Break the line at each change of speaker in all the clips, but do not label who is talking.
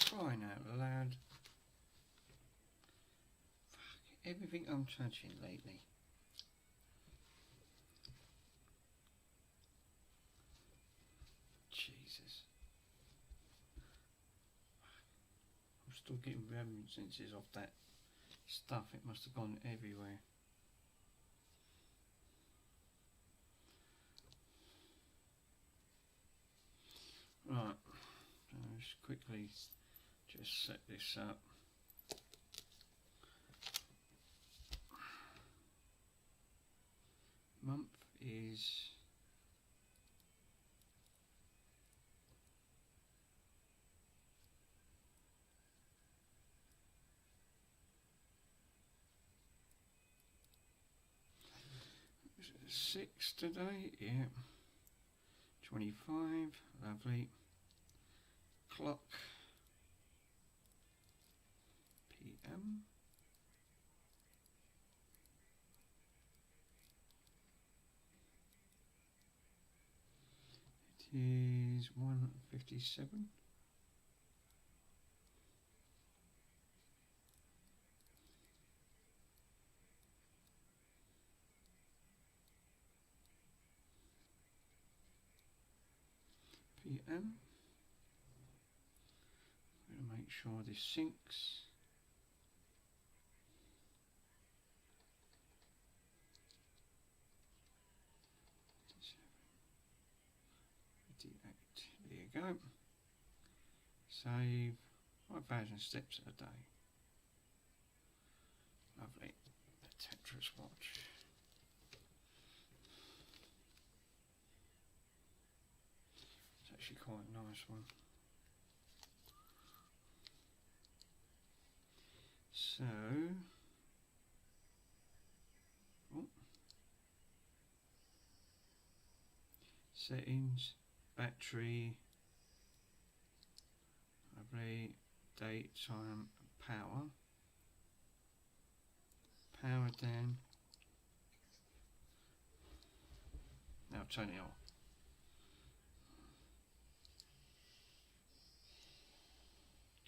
crying out loud. Fuck, everything I'm touching lately. Jesus. I'm still getting reminiscences of that stuff. It must have gone everywhere. Right, let's quickly just set this up. Month is six today, yeah. 25, lovely. Clock PM. It is 1:57. PM. I'm going to make sure this syncs. There you go. Save 5,000 steps a day. Lovely. The Tetris watch. It's actually quite a nice one. So, settings, battery, lovely, date, time, power, power down. Now turn it off.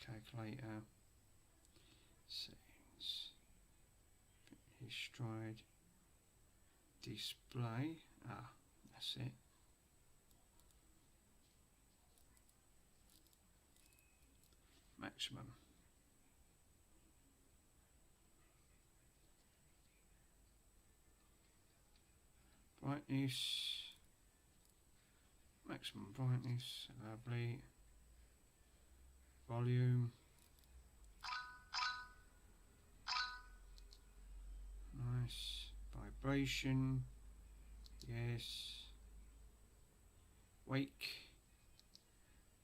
Calculator, settings, stride, display, that's it. Maximum. Brightness, maximum brightness, lovely. Volume, nice. Vibration, yes. Wake,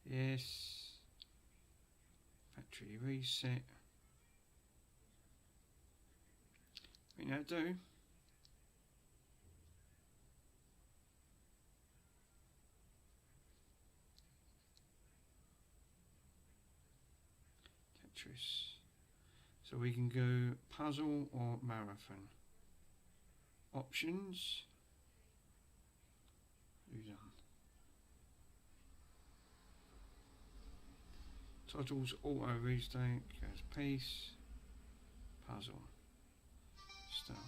yes. Factory reset. I think that'll do. Tetris. So we can go puzzle or marathon. Options. Who's done? Titles auto restate, goes piece, puzzle, start.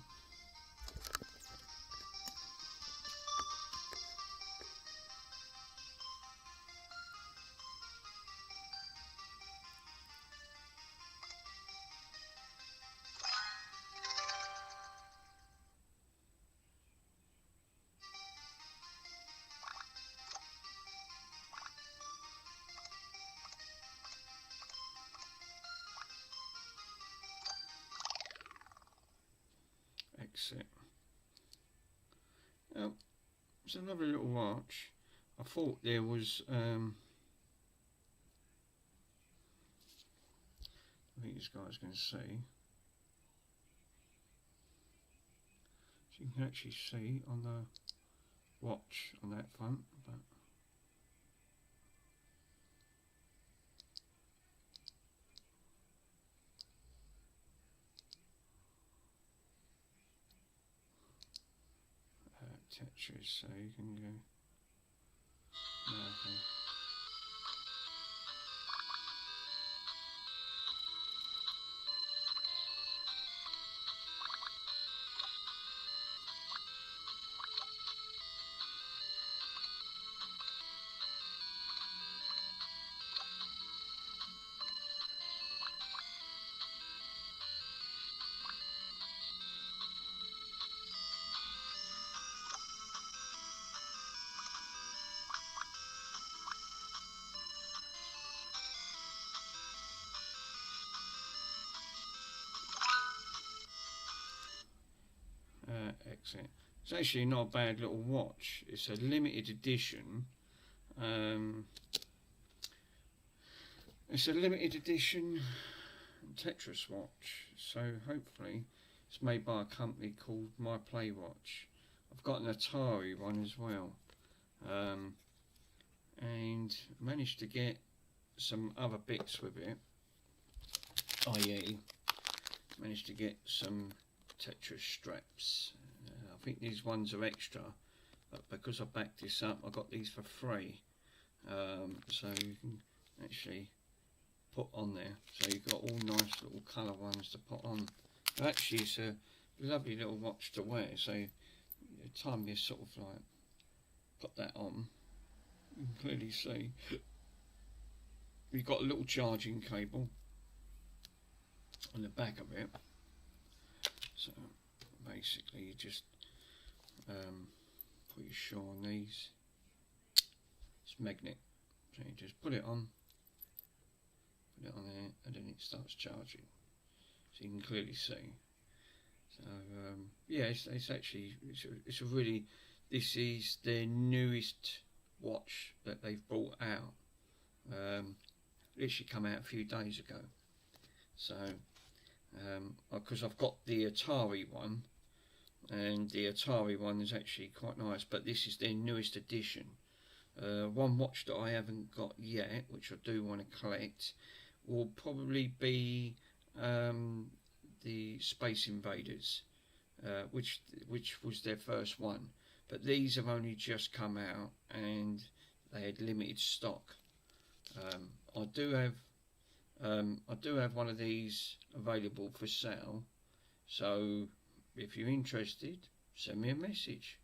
Exit. Oh, it's another little watch. I thought there was I think this guy's going to see. So you can actually see on the watch on that front, but Tetris, so you can go. No, okay. likes it. It's actually not a bad little watch. It's a limited edition. It's a limited edition Tetris watch. So hopefully it's made by a company called My Play Watch. I've got an Atari one as well. And managed to get some other bits with it, i.e. managed to get some Tetris straps. I think these ones are extra, but because I backed this up I got these for free, so you can actually put on there, so you've got all nice little colour ones to put on. But actually it's a lovely little watch to wear, so the time you sort of like put that on, you can clearly see you've got a little charging cable on the back of it. So basically you just put your shoe on these. It's magnet, so you just put it on there, and then it starts charging, so you can clearly see. So yeah, it's actually it's a really, this is their newest watch that they've brought out. Literally come out a few days ago. So because I've got the Atari one, and the Atari one is actually quite nice, but this is their newest edition. One watch that I haven't got yet, which I do want to collect, will probably be the Space Invaders, which was their first one. But these have only just come out, and they had limited stock. I do have one of these available for sale, so if you're interested, send me a message,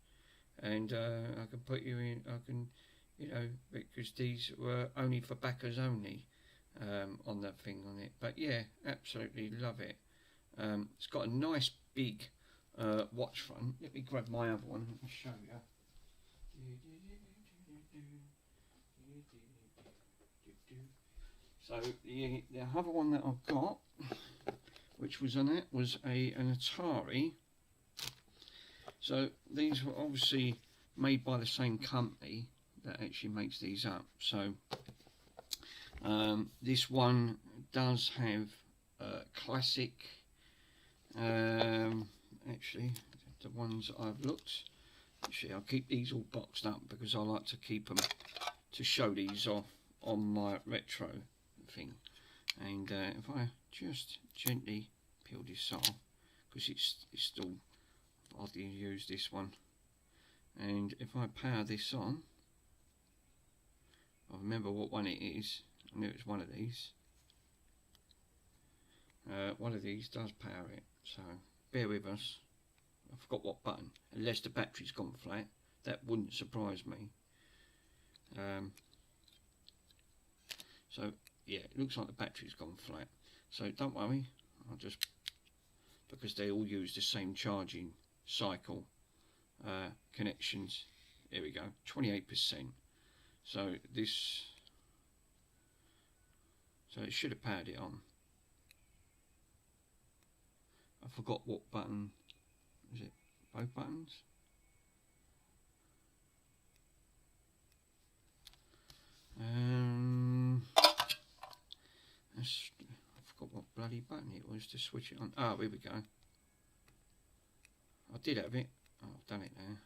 and I can put you in. I can, you know, because these were only for backers only on that thing on it. But yeah, absolutely love it. It's got a nice big watch front. Let me grab my other one and show you. So the other one that I've got, which was on it, was an Atari. So these were obviously made by the same company that actually makes these up. So this one does have classic. Actually, the ones I've looked. Actually, I'll keep these all boxed up because I like to keep them to show these off on my retro thing. And if I just gently peel this off, because it's still hardly used, this one, and if I power this on, I remember what one it is. I knew it was one of these. One of these does power it, so bear with us. I forgot what button, unless the battery's gone flat. That wouldn't surprise me. So yeah, it looks like the battery's gone flat, so don't worry, I'll just, because they all use the same charging cycle connections. There we go, 28%. So this, so it should have powered it on. I forgot what button. Is it both buttons? I forgot what bloody button it was to switch it on. Oh, here we go. I did have it. Oh, I've done it now.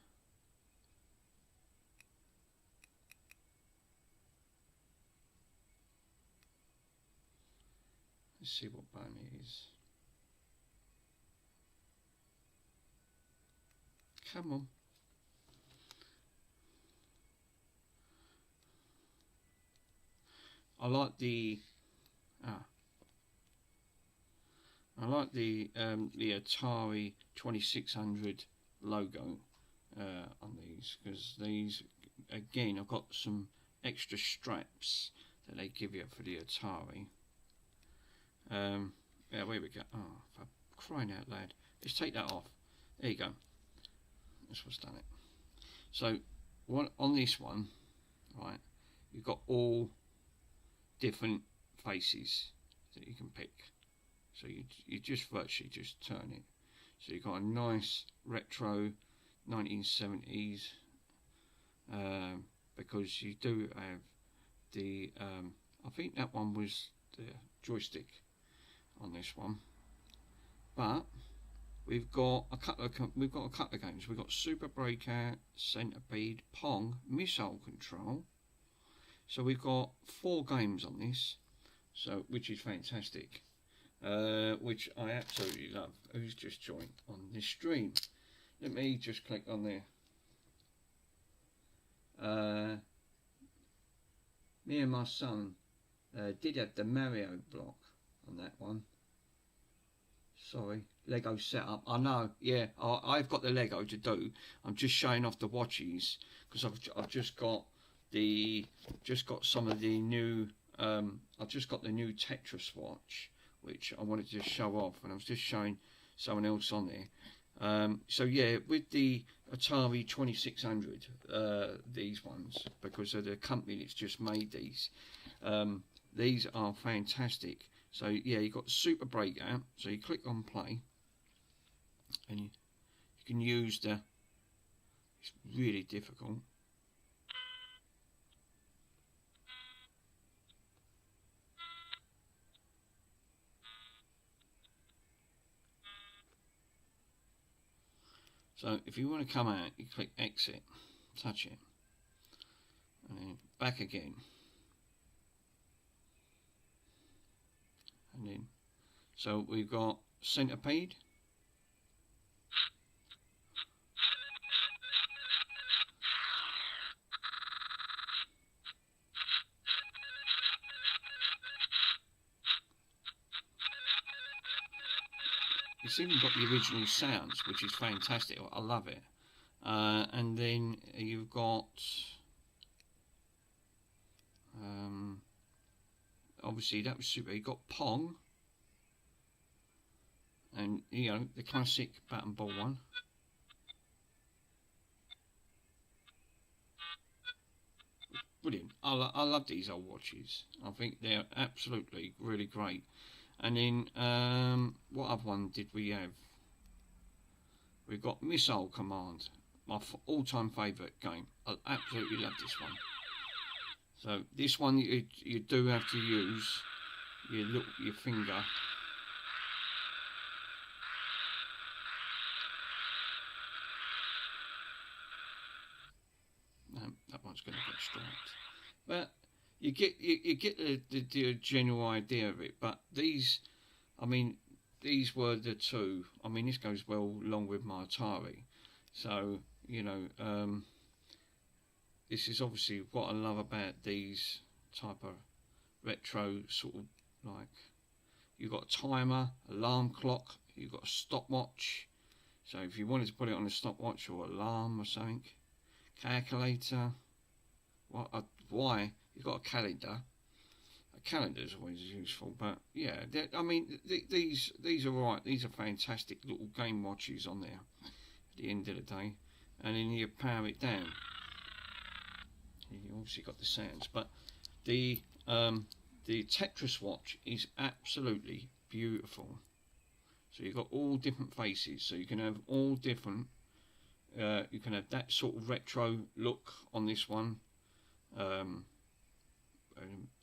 Let's see what button it is. Come on. I like the Atari 2600 logo on these, because these, again, I've got some extra straps that they give you for the Atari. Yeah, where we go. Oh, for crying out loud. Let's take that off. There you go. That's what's done it. So on this one, right, you've got all different faces that you can pick. So you just virtually just turn it. So you've got a nice retro 1970s, because you do have the I think that one was the joystick on this one, but we've got a couple of games. We've got Super Breakout, Centipede, Pong, Missile Control. So we've got 4 games on this, so which is fantastic, which I absolutely love. Who's just joined on this stream? Let me just click on there. Me and my son did have the Mario block on that one. Sorry, Lego setup. I know, yeah, I've got the Lego to do. I'm just showing off the watches because I've just got some of the new. I've just got the new Tetris watch, which I wanted to show off, and I was just showing someone else on there. So yeah, with the Atari 2600, these ones, because of the company that's just made these are fantastic. So yeah, you got Super Breakout. So you click on play, and you can use the. It's really difficult. So if you want to come out, you click exit, touch it, and then back again. And then, so we've got Centipede. It's even got the original sounds, which is fantastic. I love it. And then you've got obviously that was super. You got Pong, and you know the classic bat and ball one. Brilliant. I love these old watches. I think they're absolutely really great. And then what other one did we have? We've got Missile Command, my all-time favourite game. I absolutely love this one. So this one you do have to use your finger. That one's going to get striped, but you get the general idea of it. But these, I mean, these were the two. I mean, this goes well along with my Atari. So you know, this is obviously what I love about these type of retro sort of, like, you've got a timer, alarm clock, you've got a stopwatch. So if you wanted to put it on a stopwatch or alarm or something, calculator. Why? You've got a calendar. A calendar is always useful, but yeah, I mean, these are right. These are fantastic little game watches on there. At the end of the day, and then you power it down. You obviously got the sounds, but the Tetris watch is absolutely beautiful. So you've got all different faces. So you can have all different. You can have that sort of retro look on this one.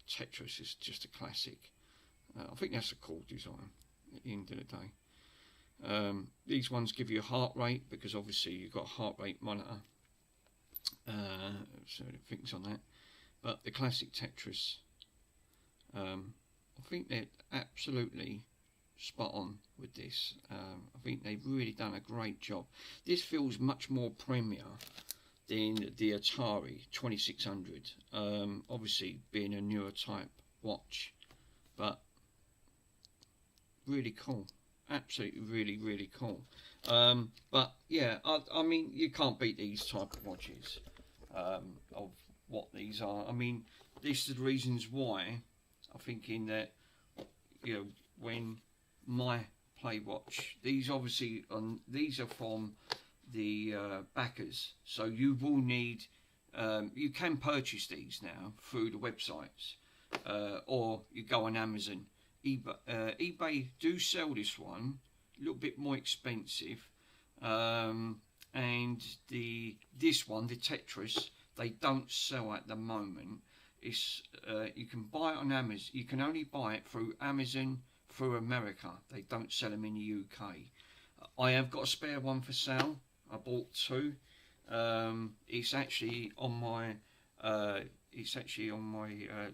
Tetris is just a classic. I think that's a cool design at the end of the day. These ones give you a heart rate, because obviously you've got a heart rate monitor. So things on that. But the classic Tetris, I think they're absolutely spot on with this. I think they've really done a great job. This feels much more premier than the Atari 2600, obviously being a newer type watch, but really cool, absolutely really cool. But yeah, I mean, you can't beat these type of watches, of what these are. I mean, this is the reasons why I'm thinking that, you know, when my play watch, these obviously these are from the backers, so you will need, you can purchase these now through the websites, or you go on Amazon. EBay do sell this one a little bit more expensive, and and this one, the Tetris, they don't sell at the moment. It's you can buy it on Amazon. You can only buy it through Amazon through America. They don't sell them in the UK. I have got a spare one for sale. I bought two. It's actually on my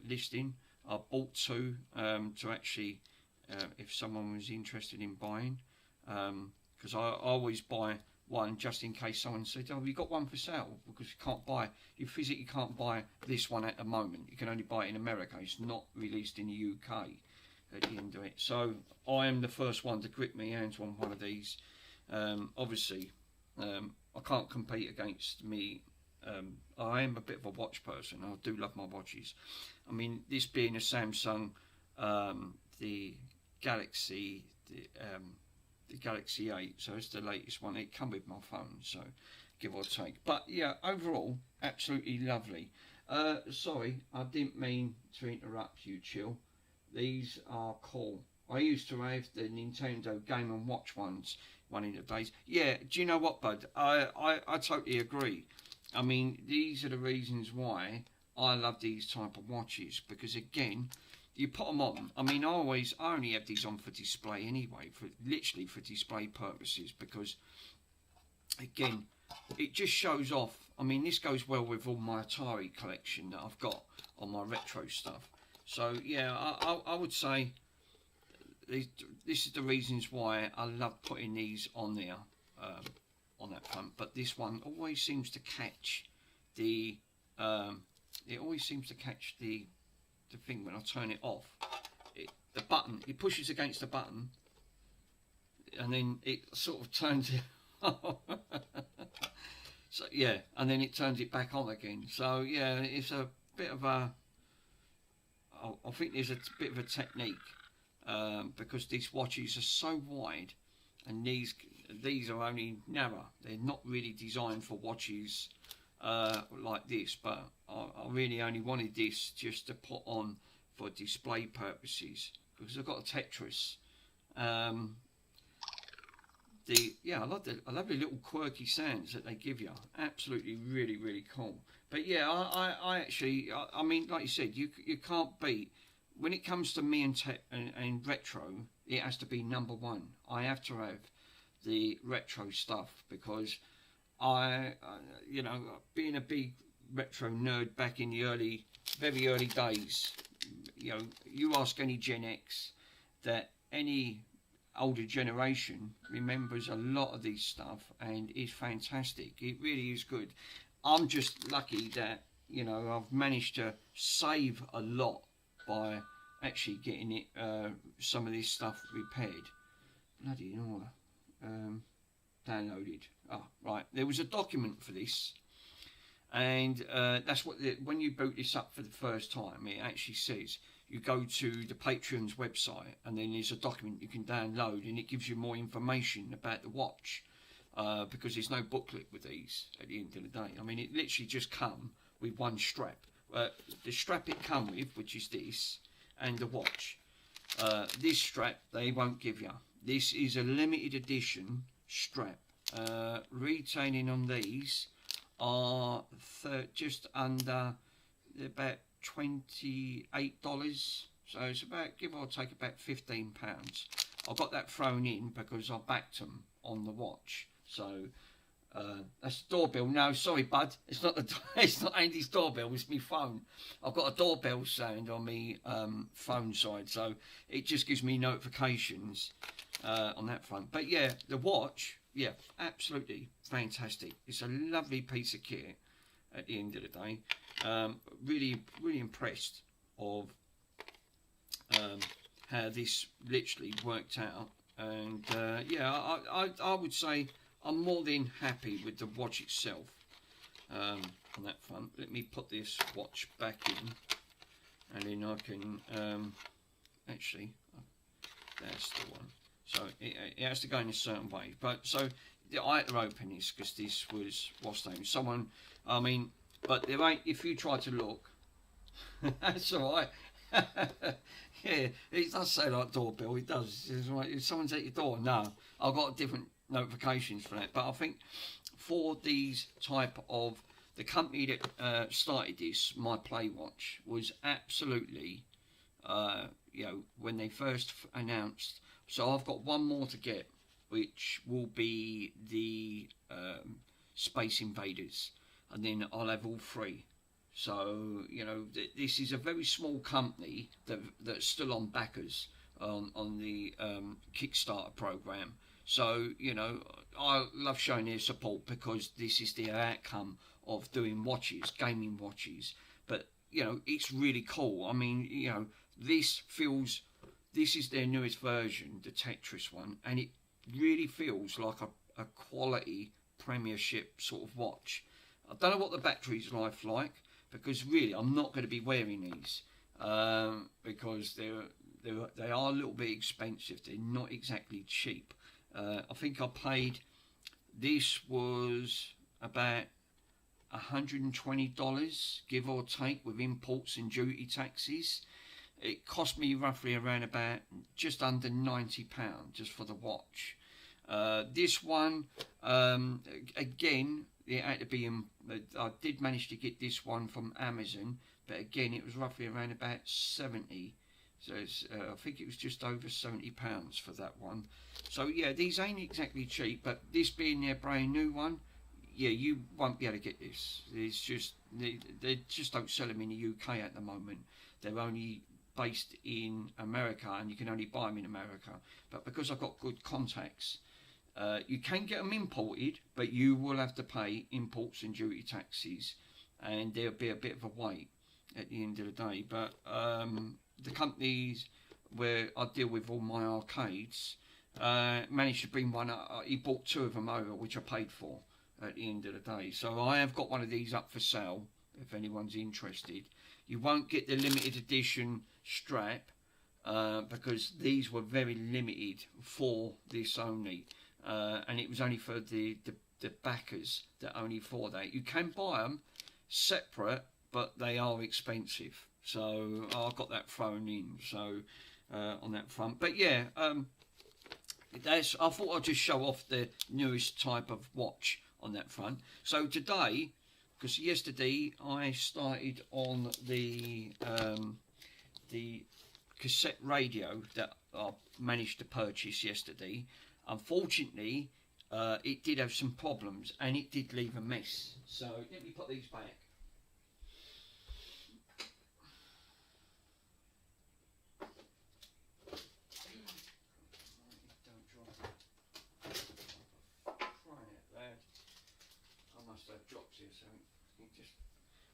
listing. I bought two to actually if someone was interested in buying, because I always buy one just in case someone said, "Oh, you got one for sale?" Because you physically can't buy this one at the moment. You can only buy it in America. It's not released in the UK at the end of it. So I am the first one to grip my hands on one of these. Obviously, I can't compete against me. I am a bit of a watch person. I do love my watches. I mean, this being a Samsung, the Galaxy, the Galaxy 8, so it's the latest one. It come with my phone, so give or take. But yeah, overall, absolutely lovely. Sorry, I didn't mean to interrupt you, Chill. These are cool. I used to have the Nintendo Game & Watch ones one of the days. Yeah, do you know what, bud? I totally agree. I mean, these are the reasons why I love these type of watches, because again, you put them on. I mean, I only have these on for display anyway, literally for display purposes, because again, it just shows off. I mean, this goes well with all my Atari collection that I've got on my retro stuff. So yeah, I would say this is the reasons why I love putting these on there, on that front. But this one always seems to catch the thing when I turn it off. The button, it pushes against the button, and then it sort of turns it off. So yeah, and then it turns it back on again. So yeah, it's a bit of a, I think there's a bit of a technique, because these watches are so wide, and these are only narrow. They're not really designed for watches like this, but I really only wanted this just to put on for display purposes, because I've got a Tetris. I love the little quirky sounds that they give you. Absolutely, really, really cool. But yeah, I actually, I mean, like you said, you can't beat, when it comes to me and retro, it has to be number one. I have to have the retro stuff, because you know, being a big retro nerd back in the very early days, you know, you ask any Gen X, that any older generation remembers a lot of these stuff, and it's fantastic. It really is good. I'm just lucky that, you know, I've managed to save a lot by actually getting it, some of this stuff repaired. Bloody hell. Downloaded. Oh, right. There was a document for this, and that's what when you boot this up for the first time, it actually says you go to the Patreon's website, and then there's a document you can download, and it gives you more information about the watch, because there's no booklet with these at the end of the day. I mean, it literally just come with one strap. The strap it come with, which is this, and the watch. This strap they won't give you. This is a limited edition strap. Retailing on these are just under about $28, so it's about, give or take, about £15. I got that thrown in because I backed them on the watch. So that's the doorbell. No, sorry, bud, it's not it's not Andy's doorbell. It's my phone. I've got a doorbell sound on me phone side, so it just gives me notifications on that front. But yeah, the watch, yeah, absolutely fantastic. It's a lovely piece of kit at the end of the day. Really, really impressed of how this literally worked out. And yeah, I would say I'm more than happy with the watch itself on that front. Let me put this watch back in, and then I can actually, that's the one. So it has to go in a certain way. But so I had to open this because this was what's name. Someone, I mean, but there ain't. If you try to look, that's all right. Yeah, it does say like doorbell. It does. It's like, if someone's at your door, no, I've got different notifications for that. But I think for these type of, the company that started this, My Play Watch, was absolutely, you know, when they first announced. So I've got one more to get, which will be the Space Invaders, and then I'll have all three. So, you know, this is a very small company that's still on backers on the Kickstarter program. So, you know, I love showing their support because this is the outcome of doing watches, gaming watches. But, you know, it's really cool. I mean, you know, this is their newest version, the Tetris one, and it really feels like a quality Premiership sort of watch. I don't know what the battery's life like, because really I'm not going to be wearing these because they are a little bit expensive. They're not exactly cheap. I think I paid, this was about $120, give or take, with imports and duty taxes. It cost me roughly around about just under £90 just for the watch. This one, again, it had to be I did manage to get this one from Amazon, but again it was roughly around about 70. So it's, I think it was just over £70 for that one. So yeah, these ain't exactly cheap, but this being their brand new one, yeah, you won't be able to get this. It's just they just don't sell them in the UK at the moment. They're only based in America, and you can only buy them in America. But because I've got good contacts, you can get them imported, but you will have to pay imports and duty taxes, and there'll be a bit of a wait at the end of the day. But the companies where I deal with all my arcades managed to bring one up. He bought two of them over, which I paid for at the end of the day. So I have got one of these up for sale if anyone's interested. You won't get the limited edition strap because these were very limited for this only, and it was only for the backers that only for that. You can buy them separate, but they are expensive. So I got that thrown in. So on that front, but yeah, I thought I'd just show off the newest type of watch on that front. So today, because yesterday I started on the cassette radio that I managed to purchase yesterday. Unfortunately, it did have some problems and it did leave a mess. So let me put these back.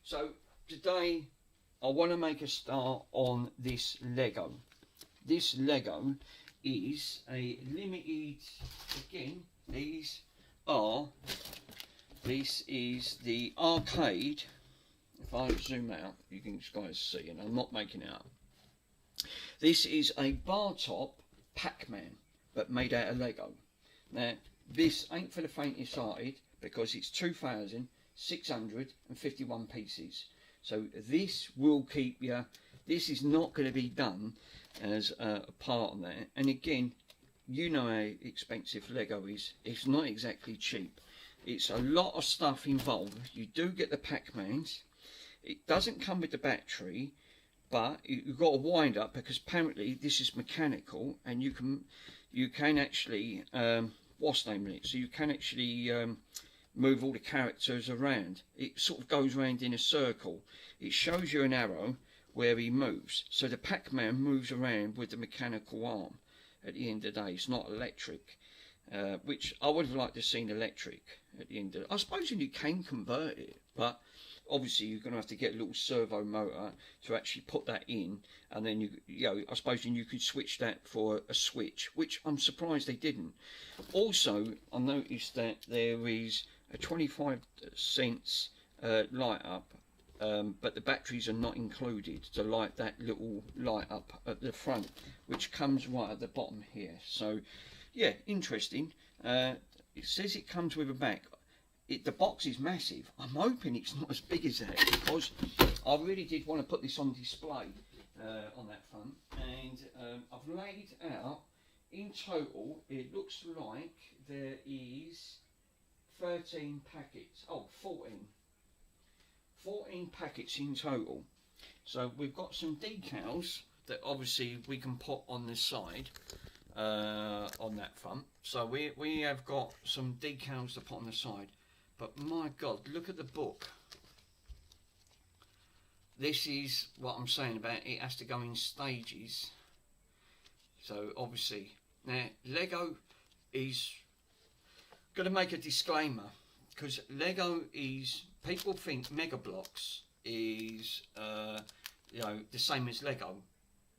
So today I want to make a start on this Lego. This Lego is a limited, again, this is the arcade. If I zoom out, you can guys see, and I'm not making it up. This is a BarTop Pac-Man, but made out of Lego. Now, this ain't for the faint-hearted because it's 2,651 pieces. So this will keep you. This is not going to be done as a part of that. And again, you know how expensive Lego is. It's not exactly cheap. It's a lot of stuff involved. You do get the Pac-Mans. It doesn't come with the battery, but you've got to wind up because apparently this is mechanical, and you can actually what's the name of it? So you can actually move all the characters around. It sort of goes around in a circle. It shows you an arrow where he moves. So the Pac-Man moves around with the mechanical arm at the end of the day. It's not electric, which I would have liked to have seen electric at the end of it. I suppose you can convert it, but obviously you're going to have to get a little servo motor to actually put that in, and then you know, I suppose you could switch that for a switch, which I'm surprised they didn't. Also, I noticed that there is a 25 cents light up, but the batteries are not included to light that little light up at the front, which comes right at the bottom here. So yeah, interesting. It says it comes with a back. The box is massive. I'm hoping it's not as big as that, because I really did want to put this on display on that front. And I've laid out, in total, it looks like there is 13 packets. Oh, 14 packets in total. So we've got some decals that obviously we can put on the side, on that front. So we have got some decals to put on the side. But my God, look at the book. This is what I'm saying about it has to go in stages. So obviously, now Lego is going to make a disclaimer, because Lego is, people think Mega Bloks is you know, the same as Lego.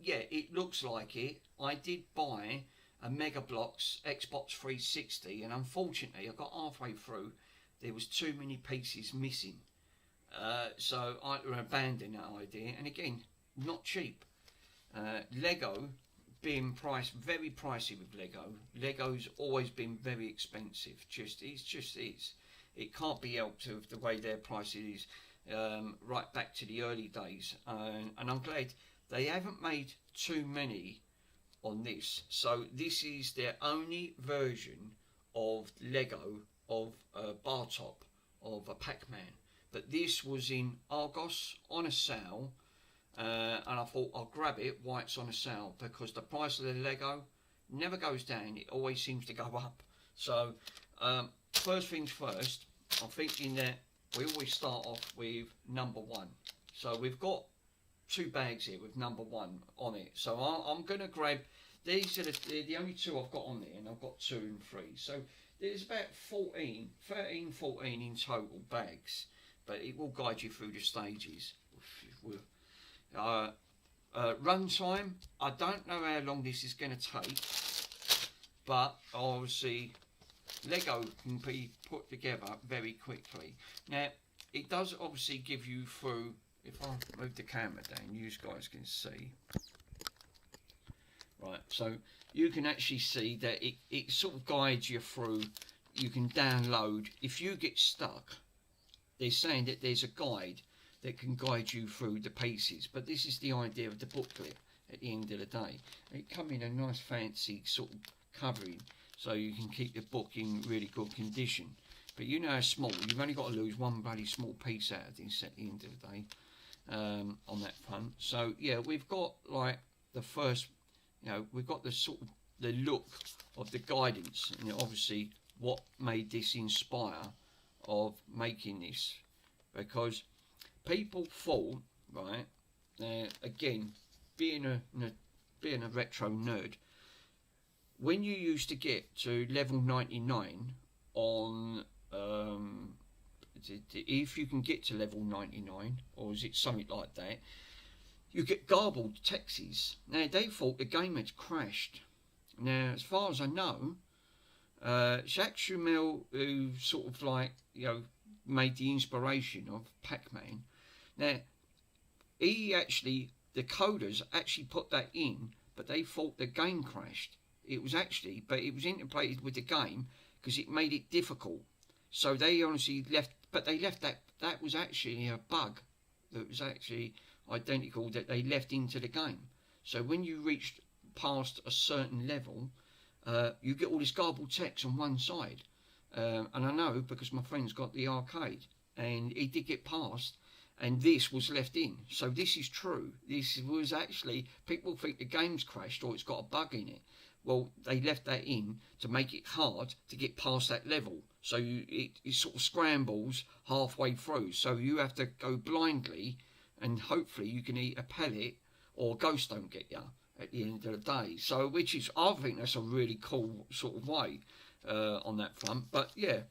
Yeah, it looks like it. I did buy a Mega Bloks Xbox 360, and unfortunately I got halfway through, there was too many pieces missing, so I abandoned that idea. And again, not cheap. Lego being priced, very pricey with Lego. Lego's always been very expensive. It just is. It can't be helped with the way their price is, right back to the early days. And I'm glad they haven't made too many on this. So this is their only version of Lego of BarTop, of a Pac-Man. But this was in Argos on a sale. And I thought I'll grab it while it's on a sale, because the price of the Lego never goes down, it always seems to go up. So first things first, I'm thinking that we always start off with number 1. So we've got 2 bags here with number 1 on it. So I'm going to grab, these are the only 2 I've got on there, and I've got 2 and 3. So there's about 13, 14 in total bags, but it will guide you through the stages. Run time, I don't know how long this is going to take, but obviously Lego can be put together very quickly. Now it does obviously give you through, if I move the camera down, you guys can see, right, so you can actually see that it sort of guides you through. You can download, if you get stuck, they're saying that there's a guide that can guide you through the pieces. But this is the idea of the booklet at the end of the day. It comes in a nice fancy sort of covering, so you can keep the book in really good condition. But you know how small, you've only got to lose one bloody small piece out of this at the end of the day, on that front. So yeah, we've got like the first, you know, we've got the sort of the look of the guidance, and obviously what made this inspire of making this, because people thought, right, again, being a retro nerd, when you used to get to level 99 on, if you can get to level 99, or is it something like that, you get garbled texts. Now they thought the game had crashed. Now, as far as I know, Jacques Schumel, who sort of like, you know, made the inspiration of Pac-Man, now he actually, the coders actually put that in, but they thought the game crashed. It was actually, but it was integrated with the game because it made it difficult. So they honestly left, but they left that was actually a bug that was actually identical that they left into the game. So when you reached past a certain level, you get all this garbled text on one side. And I know because my friend's got the arcade and he did get past, and this was left in. So this is true. This was actually, people think the game's crashed or it's got a bug in it. Well, they left that in to make it hard to get past that level. So it sort of scrambles halfway through. So you have to go blindly, and hopefully you can eat a pellet or ghosts don't get you at the end of the day. So, which is, I think that's a really cool sort of way on that front. But yeah,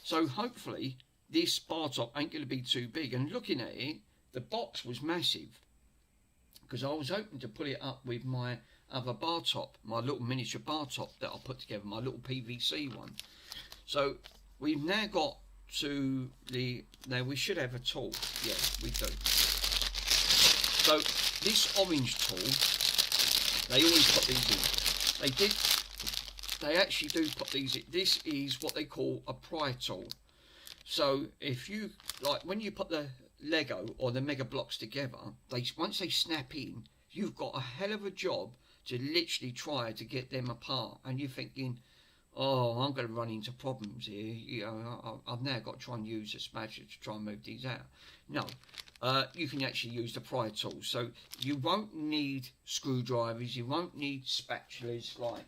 so hopefully this BarTop ain't going to be too big. And looking at it, the box was massive, because I was hoping to put it up with my other BarTop, my little miniature BarTop that I put together, my little PVC one. So we've now got to the, now we should have a tool. Yeah, we do. So this orange tool, they always put these in. They actually do put these in. This is what they call a pry tool. So if you, like when you put the Lego or the Mega Bloks together, once they snap in, you've got a hell of a job to literally try to get them apart. And you're thinking, oh, I'm going to run into problems here. You know, I've now got to try and use a smasher to try and move these out. No, you can actually use the pry tool. So you won't need screwdrivers. You won't need spatulas like,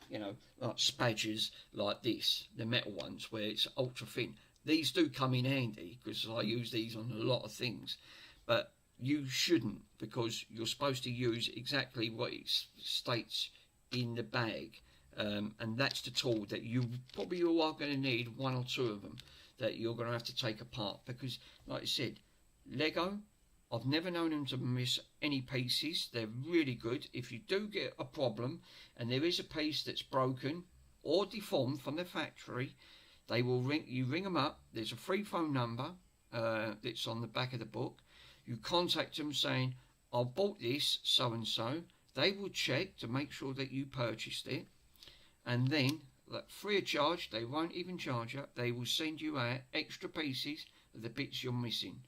you know, like spadgers like this, the metal ones where it's ultra thin. These do come in handy because I use these on a lot of things, but you shouldn't, because you're supposed to use exactly what it states in the bag, and that's the tool that you probably all are going to need, one or two of them that you're going to have to take apart, because like I said, Lego, I've never known them to miss any pieces. They're really good. If you do get a problem and there is a piece that's broken or deformed from the factory, they will ring them up. There's a free phone number that's on the back of the book. You contact them saying, I bought this so and so. They will check to make sure that you purchased it, and then free of charge, they won't even charge you. They will send you out extra pieces of the bits you're missing,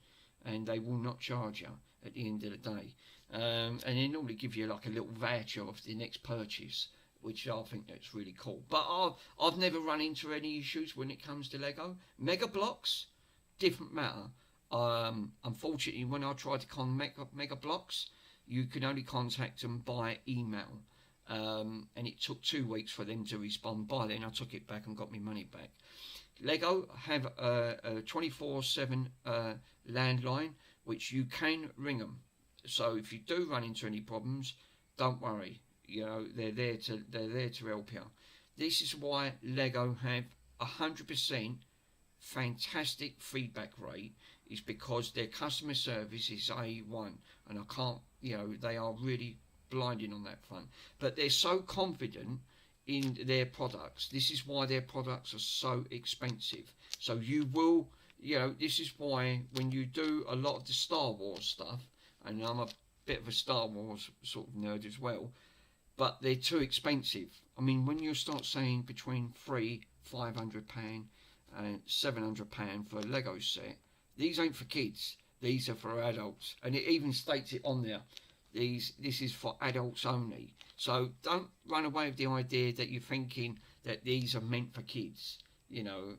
and they will not charge you at the end of the day. And they normally give you like a little voucher of the next purchase, which I think that's really cool. But I've never run into any issues when it comes to Lego. Mega Blocks, different matter. Unfortunately, when I tried to Mega Blocks, you can only contact them by email, and it took 2 weeks for them to respond. By then, I took it back and got my money back. Lego have a 24/7 landline, which you can ring them. So if you do run into any problems, don't worry. You know, they're there to help you. This is why Lego have 100% fantastic feedback rate, is because their customer service is A1, and I can't, you know, they are really blinding on that front. But they're so confident in their products. This is why their products are so expensive. So you will, you know, this is why when you do a lot of the Star Wars stuff, and I'm a bit of a Star Wars sort of nerd as well, but they're too expensive. I mean, when you start saying between £500 and £700 for a Lego set, these ain't for kids. These are for adults, and it even states it on there. This is for adults only. So don't run away with the idea that you're thinking that these are meant for kids. You know,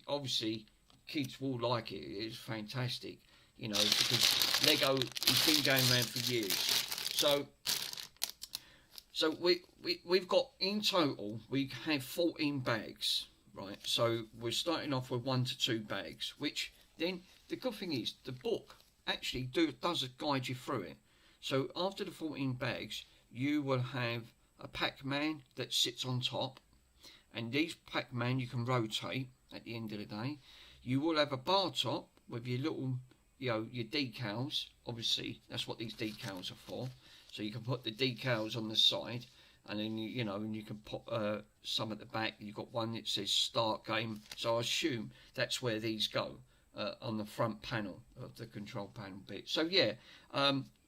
obviously kids will like it. It's fantastic. You know, because Lego has been going around for years. So we've got, in total, we have 14 bags, right? So we're starting off with 1 to 2 bags, which then the good thing is the book actually does guide you through it. So after the 14 bags, you will have a Pac-Man that sits on top, and these Pac-Man you can rotate at the end of the day. You will have a bar top with your little, you know, your decals. Obviously, that's what these decals are for. So you can put the decals on the side, and then you know, and you can put some at the back. You've got one that says Start Game. So I assume that's where these go on the front panel of the control panel bit. So yeah,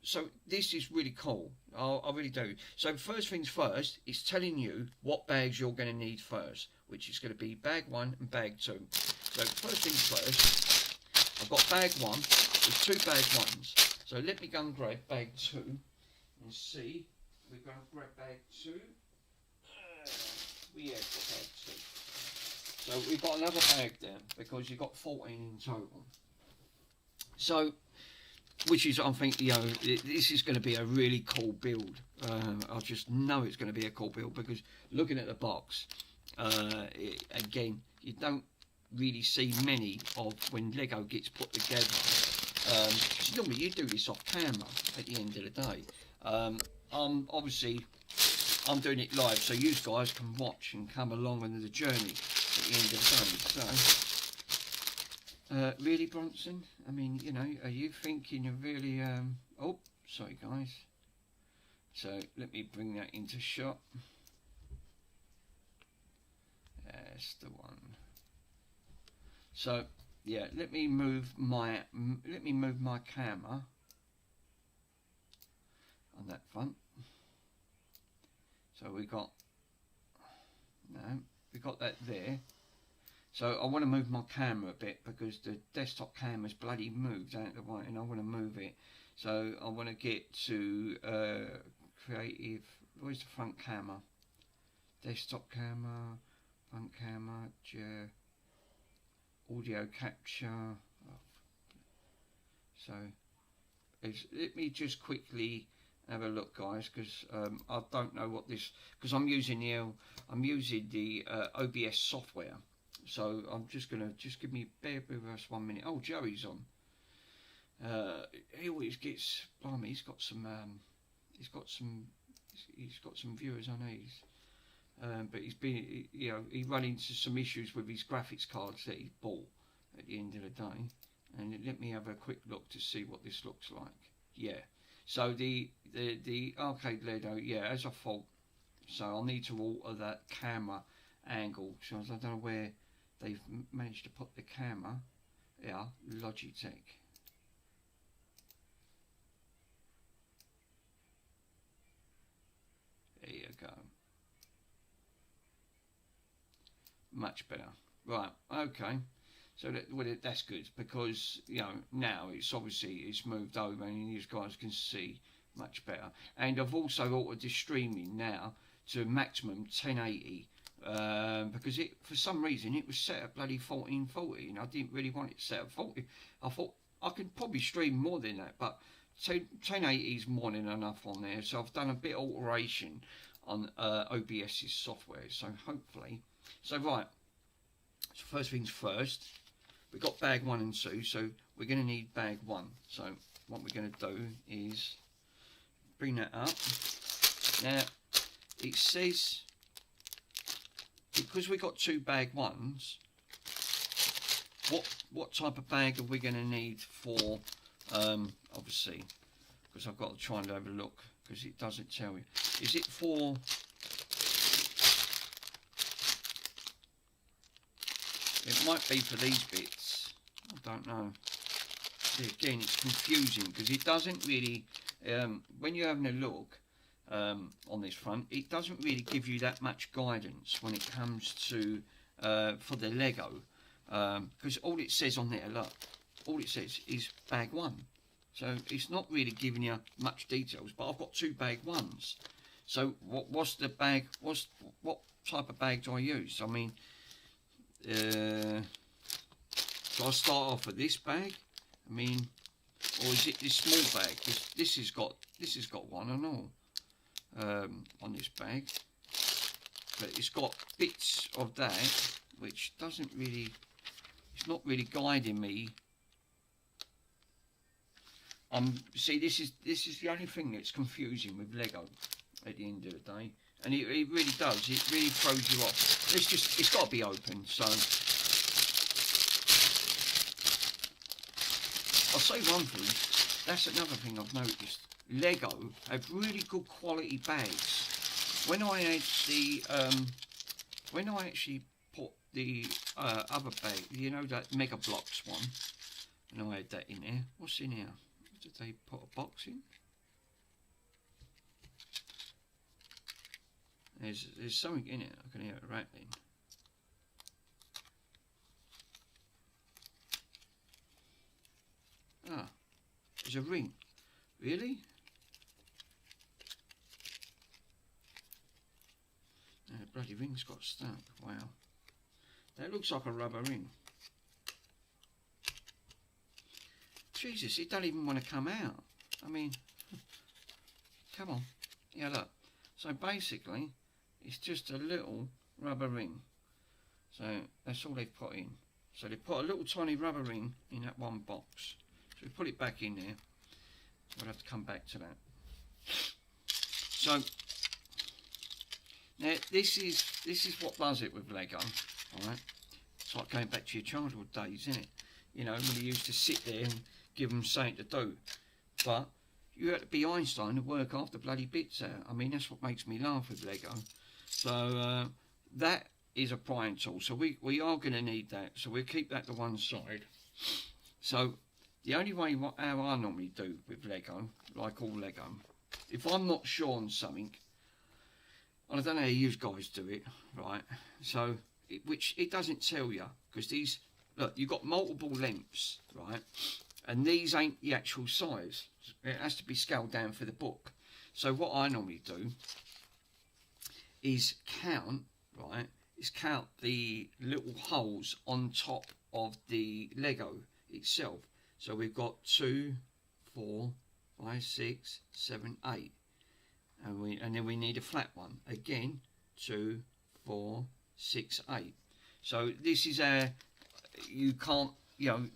so this is really cool. I really do. So first things first, it's telling you what bags you're going to need first, which is going to be bag 1 and bag 2. So first things first, I've got bag 1 with 2 bag 1s. So let me go and grab bag 2 and see. We're going to grab bag 2. We have got bag 2. So we've got another bag there because you've got 14 in total. So, which is, I think, you know, this is going to be a really cool build. I just know it's going to be a cool build because looking at the box, again, you don't really see many of when Lego gets put together. So normally you do this off camera at the end of the day. Obviously, I'm doing it live so you guys can watch and come along on the journey at the end of the day. So, really, Bronson? I mean, you know, are you thinking of really, oh, sorry guys. So let me bring that into shot. That's the one. So yeah, let me move my camera on that front. So we got that there. So I want to move my camera a bit because the desktop camera's bloody moved out of the way, and I want to move it. So I want to get to creative. Where's the front camera? Desktop camera, front camera, audio capture. So let me just quickly have a look, guys, because I don't know what this, because I'm using the OBS software. So I'm just gonna give me bear with us 1 minute. Oh, Joey's on. He always gets, blimey, he's got some viewers on these. But he's been, you know, he run into some issues with his graphics cards that he bought at the end of the day. And let me have a quick look to see what this looks like. Yeah. So the arcade Ledo, yeah, as I thought. So I'll need to alter that camera angle. So I don't know where they've managed to put the camera. Yeah, Logitech. There you go. Much better. Right, okay. So that's good, because, you know, now it's obviously it's moved over and you guys can see much better. And I've also altered the streaming now to maximum 1080, because it, for some reason, it was set at bloody 1440 and I didn't really want it set at 40. I thought I could probably stream more than that, but 1080 is more than enough on there. So I've done a bit of alteration on OBS's software, so hopefully. So right, so first things first, we've got bag 1 and 2, so we're going to need bag 1. So what we're going to do is bring that up. Now it says, because we've got 2 bag 1s, what type of bag are we going to need for, obviously, because I've got to try and have a look, because it doesn't tell you. Is it for, it might be for these bits, I don't know. See, again, it's confusing, because it doesn't really, when you're having a look on this front, it doesn't really give you that much guidance when it comes to, for the Lego, because all it says on there, look, all it says is bag 1. So it's not really giving you much details, but I've got 2 bag 1s. So what's the bag, what type of bag do I use? I mean, so I start off with this bag, I mean, or is it this small bag? Because this has got one and all on this bag, but it's got bits of that which doesn't really, it's not really guiding me. See, this is the only thing that's confusing with Lego at the end of the day, and it really does. It really throws you off. It's got to be open. So I'll say one thing. That's another thing I've noticed. Lego have really good quality bags. When I actually put the other bag, you know, that Mega Blocks one, and I had that in there. What's in here? Did they put a box in? There's something in it. I can hear it rattling. Ah, there's a ring. Really? No, the bloody ring's got stuck. Wow. That looks like a rubber ring. Jesus, it don't even want to come out. I mean, come on. Yeah, look. So basically, it's just a little rubber ring. So that's all they've put in. So they put a little tiny rubber ring in that one box. So we put it back in there. We'll have to come back to that. So now this is what does it with Lego. Alright. It's like going back to your childhood days, isn't it? You know, when you used to sit there and give them something to do, but you had to be Einstein to work half the bloody bits out. I mean, that's what makes me laugh with Lego. So that is a prying tool, so we are going to need that, so we'll keep that to one side. So the only way how I normally do with Lego, like all Lego, if I'm not sure on something, and I don't know how you guys do it, right, so which it doesn't tell you, because these, look, you've got multiple lengths, right? And these ain't the actual size. It has to be scaled down for the book. So what I normally do is count, right? is count the little holes on top of the Lego itself. So we've got 2, 4, 5, 6, 7, 8, and then we need a flat one again. 2, 4, 6, 8. So this is you can't,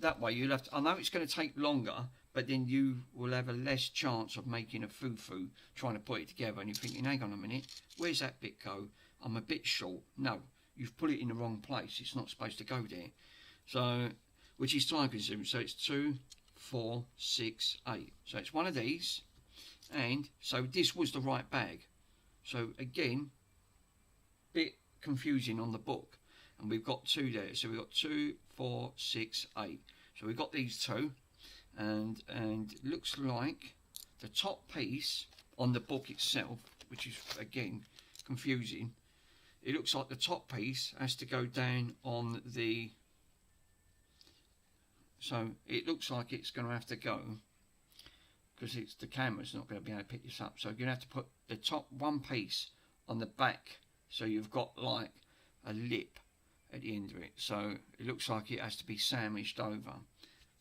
that way you'll have to, I know it's going to take longer, but then you will have a less chance of making a foo-foo trying to put it together, and you're thinking, hang on a minute, where's that bit go? I'm a bit short. No, you've put it in the wrong place. It's not supposed to go there. So, which is time consuming. So it's 2, 4, 6, 8. So it's one of these, and so this was the right bag. So again, bit confusing on the book, and we've got 2 there. So we've got 2, 4, 6, 8. So we've got these 2, and it looks like the top piece on the book itself, which is again confusing. It looks like the top piece has to go down on the, so it looks like it's going to have to go, because it's the camera's not going to be able to pick this up, so you're going to have to put the top one piece on the back, so you've got like a lip at the end of it. So it looks like it has to be sandwiched over.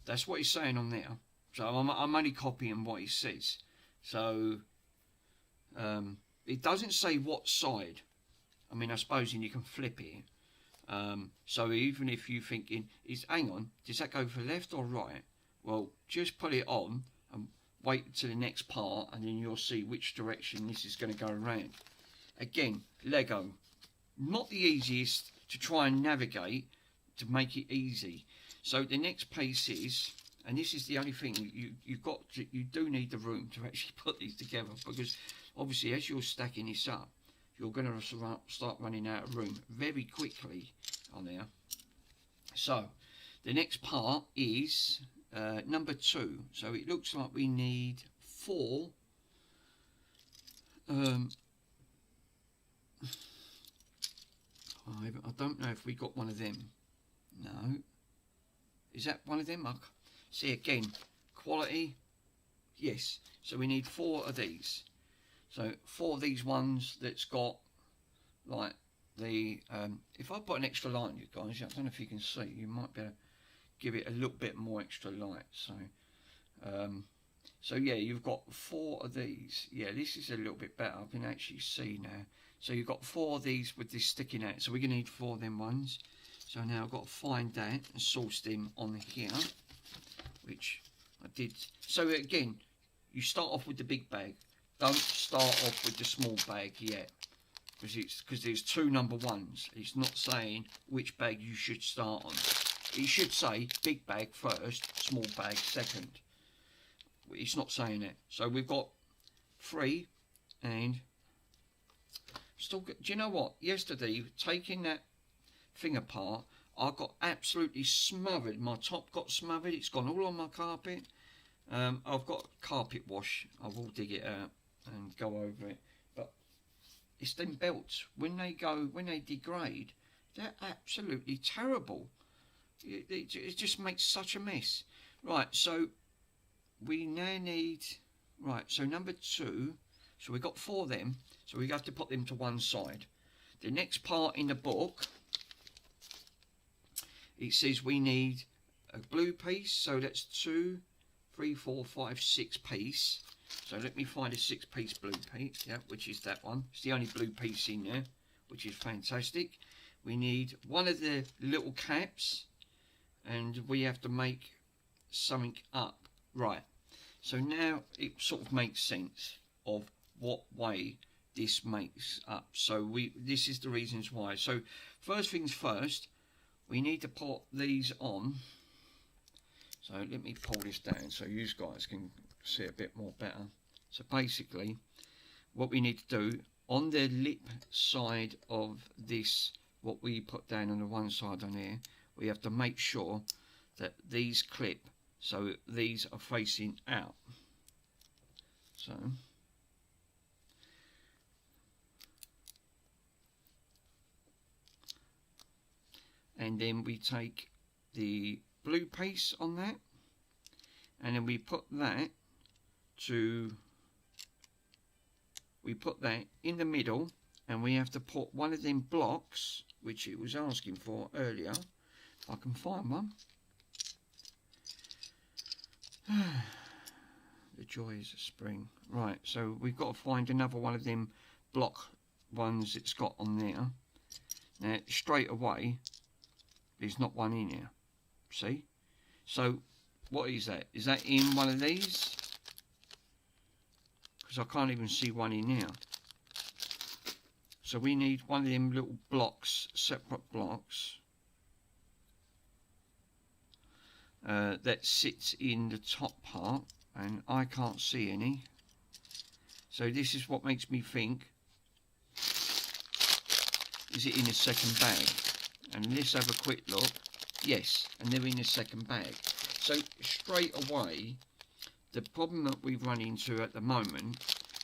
That's what he's saying on there. So I'm only copying what he says. So it doesn't say what side. I mean, I suppose you can flip it. So even if you're thinking, hang on, does that go for left or right? Well, just put it on and wait to the next part, and then you'll see which direction this is going to go around. Again, Lego, not the easiest to try and navigate to make it easy. So the next piece is, and this is the only thing you do need the room to actually put these together, because obviously as you're stacking this up, you're going to start running out of room very quickly on there. So the next part is number 2. So it looks like we need 4 I don't know if we got one of them. No. Is that one of them? See again, quality. Yes. So we need 4 of these. So 4 of these ones that's got like the if I put an extra light on you guys, I don't know if you can see, you might be able to give it a little bit more extra light. So so yeah, you've got 4 of these. Yeah, this is a little bit better. I can actually see now. So you've got 4 of these with this sticking out. So we're gonna need 4 of them ones. So now I've got to find that and source them on here, which I did. So again, you start off with the big bag. Don't start off with the small bag yet, because there's 2 number 1s. It's not saying which bag you should start on. It should say big bag first, small bag second. It's not saying that. So we've got 3, and still. Do you know what? Yesterday, taking that thing apart, I got absolutely smothered. My top got smothered. It's gone all on my carpet. I've got carpet wash. I will dig it out and go over it. But it's them belts, when they degrade, they're absolutely terrible. It just makes such a mess. Right, so we now need, right, so number 2, so we've got 4 of them, so we have to put them to one side. The next part in the book, it says we need a blue piece, so that's 2, 3, 4, 5, 6 piece. So let me find a 6-piece blue piece, yeah, which is that one. It's the only blue piece in there, which is fantastic. We need one of the little caps, and we have to make something up. Right, so now it sort of makes sense of what way this makes up. So this is the reasons why. So first things first, we need to put these on. So let me pull this down so you guys can see a bit more better. So basically what we need to do on the lip side of this, what we put down on the one side on here, we have to make sure that these clip, so these are facing out. So and then we take the blue piece on that, and then we put that in the middle, and we have to put one of them blocks which it was asking for earlier. If I can find one. The joys of spring. Right, so we've got to find another one of them block ones it's got on there. Now, straight away, there's not one in here. See? So, what is that? Is that in one of these? Because I can't even see one in here. So we need one of them little blocks, separate blocks, that sits in the top part, and I can't see any. So this is what makes me think, is it in the second bag? And let's have a quick look. Yes, and they're in the second bag. So straight away, the problem that we've run into at the moment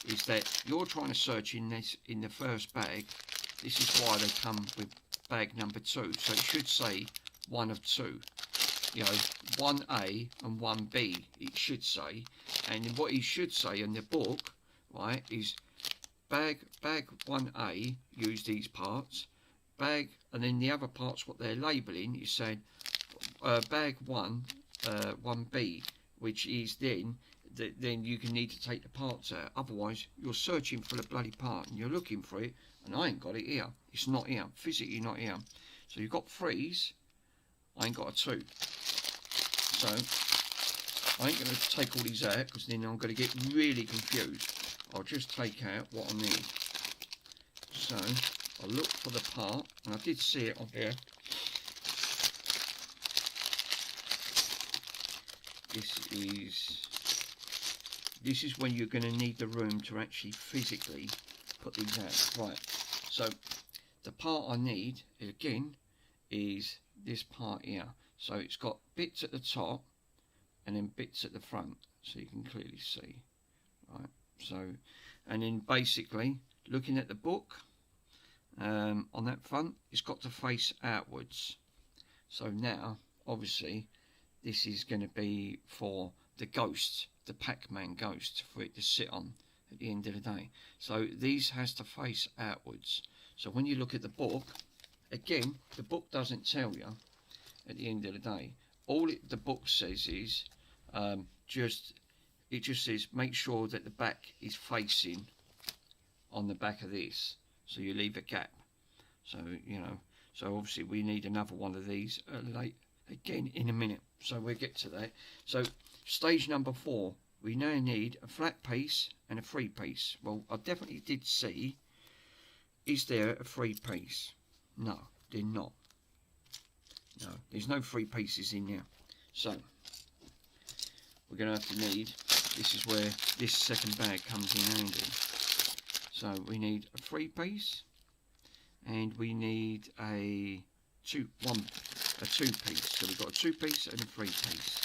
is that you're trying to search in the first bag. This is why they come with bag number 2. So it should say 1 of 2. You know, 1A and 1B, it should say. And what it should say in the book, right, is bag 1A, use these parts. Bag, and then the other parts, what they're labelling, is saying bag 1, 1B, which is then you can need to take the parts out. Otherwise, you're searching for the bloody part and you're looking for it, and I ain't got it here. It's not here, physically not here. So you've got 3s, I ain't got a 2. So I ain't going to take all these out because then I'm going to get really confused. I'll just take out what I need. So I'll look for the part, and I did see it on here. This is when you're going to need the room to actually physically put these out. Right, so the part I need, again, is this part here. So it's got bits at the top and then bits at the front, so you can clearly see. Right, so, and then basically, looking at the book, on that front, it's got to face outwards. So now, obviously, this is going to be for the ghost, the Pac-Man ghost, for it to sit on at the end of the day. So these has to face outwards. So when you look at the book, again, the book doesn't tell you at the end of the day. All the book says is, it just says make sure that the back is facing on the back of this, so you leave a gap. So, you know, so obviously we need another one of these again in a minute, so we'll get to that. So stage number 4, we now need a flat piece and a 3 piece. Well, I definitely did see, is there a 3 piece? No, they're not. No, there's no 3 pieces in there. So we're going to have to need, this is where this second bag comes in handy. So we need a 3 piece, and we need a 2 piece. So we've got a 2 piece and a 3 piece.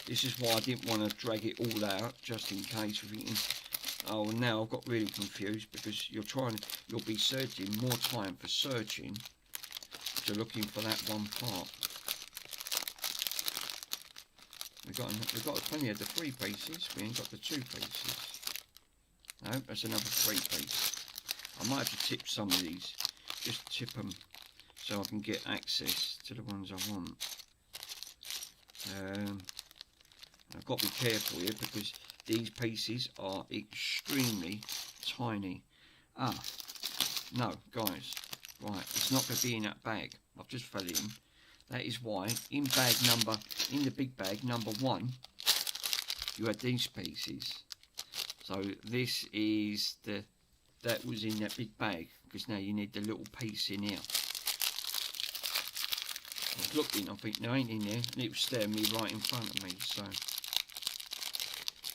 This is why I didn't want to drag it all out, just in case. Oh, now I've got really confused, because you'll be searching more time for searching to looking for that one part. We've got plenty of the 3 pieces. We ain't got the 2 pieces. No, that's another 3 piece. I might have to tip some of these. Just tip them so I can get access to the ones I want. I've got to be careful here, because these pieces are extremely tiny. No, guys. Right, it's not going to be in that bag. I've just fell in. That is why in the big bag number 1, you had these pieces. So this is that was in that big bag, because now you need the little piece in here. I was looking, I think there ain't in there, and it was staring me right in front of me. So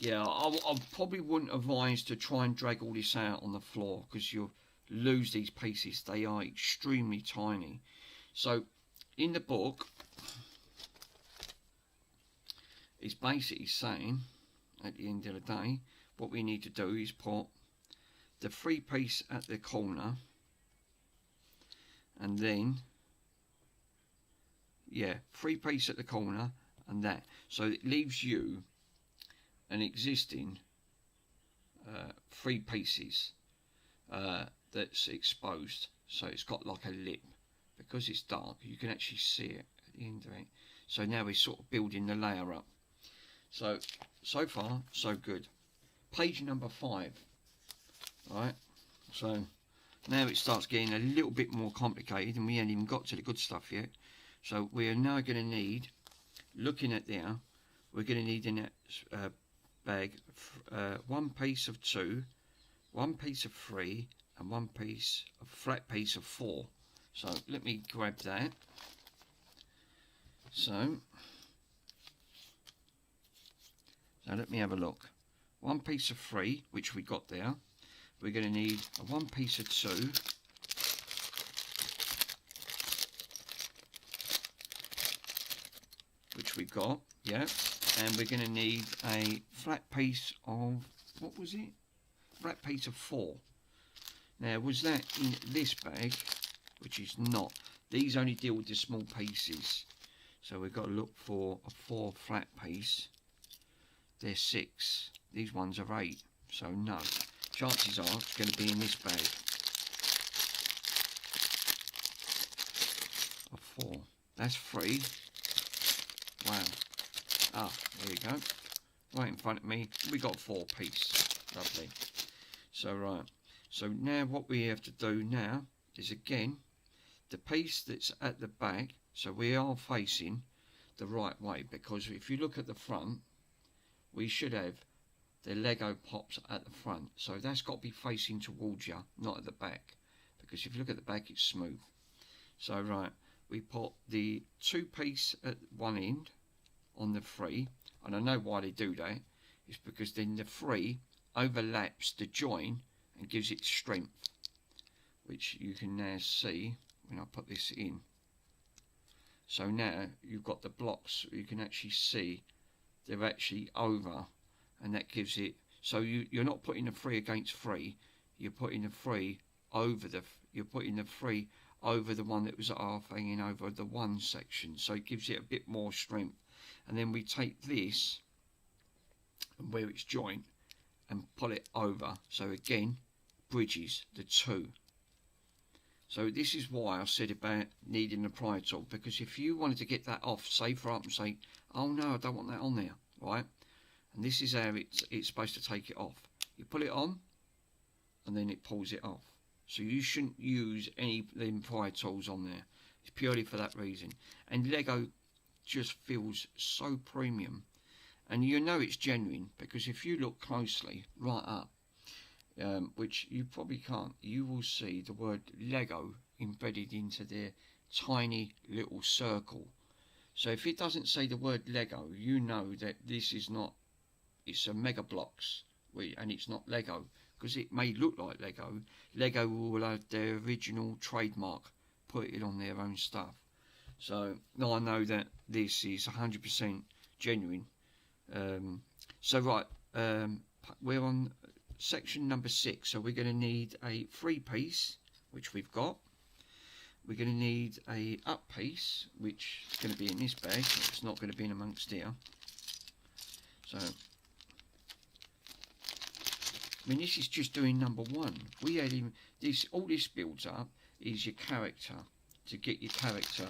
yeah, I probably wouldn't advise to try and drag all this out on the floor, because you'll lose these pieces. They are extremely tiny. So in the book, it's basically saying, at the end of the day, what we need to do is put the 3 piece at the corner, and then, yeah, 3 piece at the corner, and that. So it leaves you an existing 3 pieces. that's exposed, so it's got like a lip. Because it's dark, you can actually see it at the end of it. So now we're sort of building the layer up. So far so good. Page number 5. Right, so now it starts getting a little bit more complicated, and we ain't even got to the good stuff yet. So we are now going to need, looking at there, we're going to need in that bag 1 piece of 2, 1 piece of 3, and 1 piece of flat piece of 4. So let me grab that. So let me have a look. 1 piece of 3, which we got there. We're going to need a 1 piece of 2. Which we got, yeah. And we're going to need a flat piece of, what was it? Flat piece of 4. Now, was that in this bag? Which is not. These only deal with the small pieces. So we've got to look for a 4 flat piece. They're 6. These ones are 8. So no. Chances are it's going to be in this bag. A 4. That's 3. Wow. Ah, there you go. Right in front of me. We got 4 piece. Lovely. So right. So now what we have to do now is again the piece that's at the back, so we are facing the right way, because if you look at the front, we should have the Lego pops at the front, so that's got to be facing towards you, not at the back, because if you look at the back it's smooth. So right, we put the 2 piece at one end on the 3, and I know why they do that. It's because then the 3 overlaps the join and gives it strength, which you can now see when I put this in. So now you've got the blocks, you can actually see they're actually over, and that gives it, so you're not putting the 3 against 3, you're putting the 3 over the, the one that was half hanging over the 1 section, so it gives it a bit more strength. And then we take this and where it's joint and pull it over, so again bridges the 2. So this is why I said about needing a pry tool, because if you wanted to get that off, say for up and say, oh no, I don't want that on there, right? And this is how it's supposed to take it off. You pull it on and then it pulls it off. So you shouldn't use any of them pry tools on there. It's purely for that reason. And Lego just feels so premium. And you know it's genuine, because if you look closely right up, which you probably can't, you will see the word Lego embedded into their tiny little circle. So if it doesn't say the word Lego, you know that this is not, it's a Mega Bloks, and it's not Lego, because it may look like Lego. Lego will have their original trademark, put it on their own stuff. So now I know that this is 100% genuine. So right, we're on section number 6, so we're going to need a 3 piece, which we've got. We're going to need a up piece, which is going to be in this bag. It's not going to be in amongst here. So, I mean, this is just doing number 1. We had him. All this builds up is your character, to get your character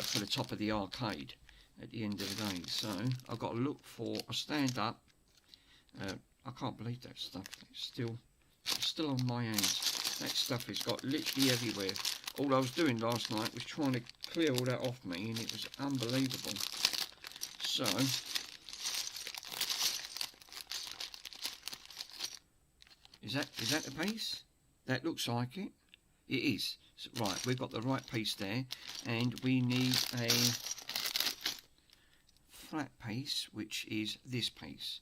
for the top of the arcade at the end of the day. So I've got to look for a stand up. I can't believe that stuff. It's still on my hands. That stuff has got literally everywhere. All I was doing last night was trying to clear all that off me, and it was unbelievable. So is that the piece? That looks like it. It is. So, right, we've got the right piece there, and we need a flat piece, which is this piece,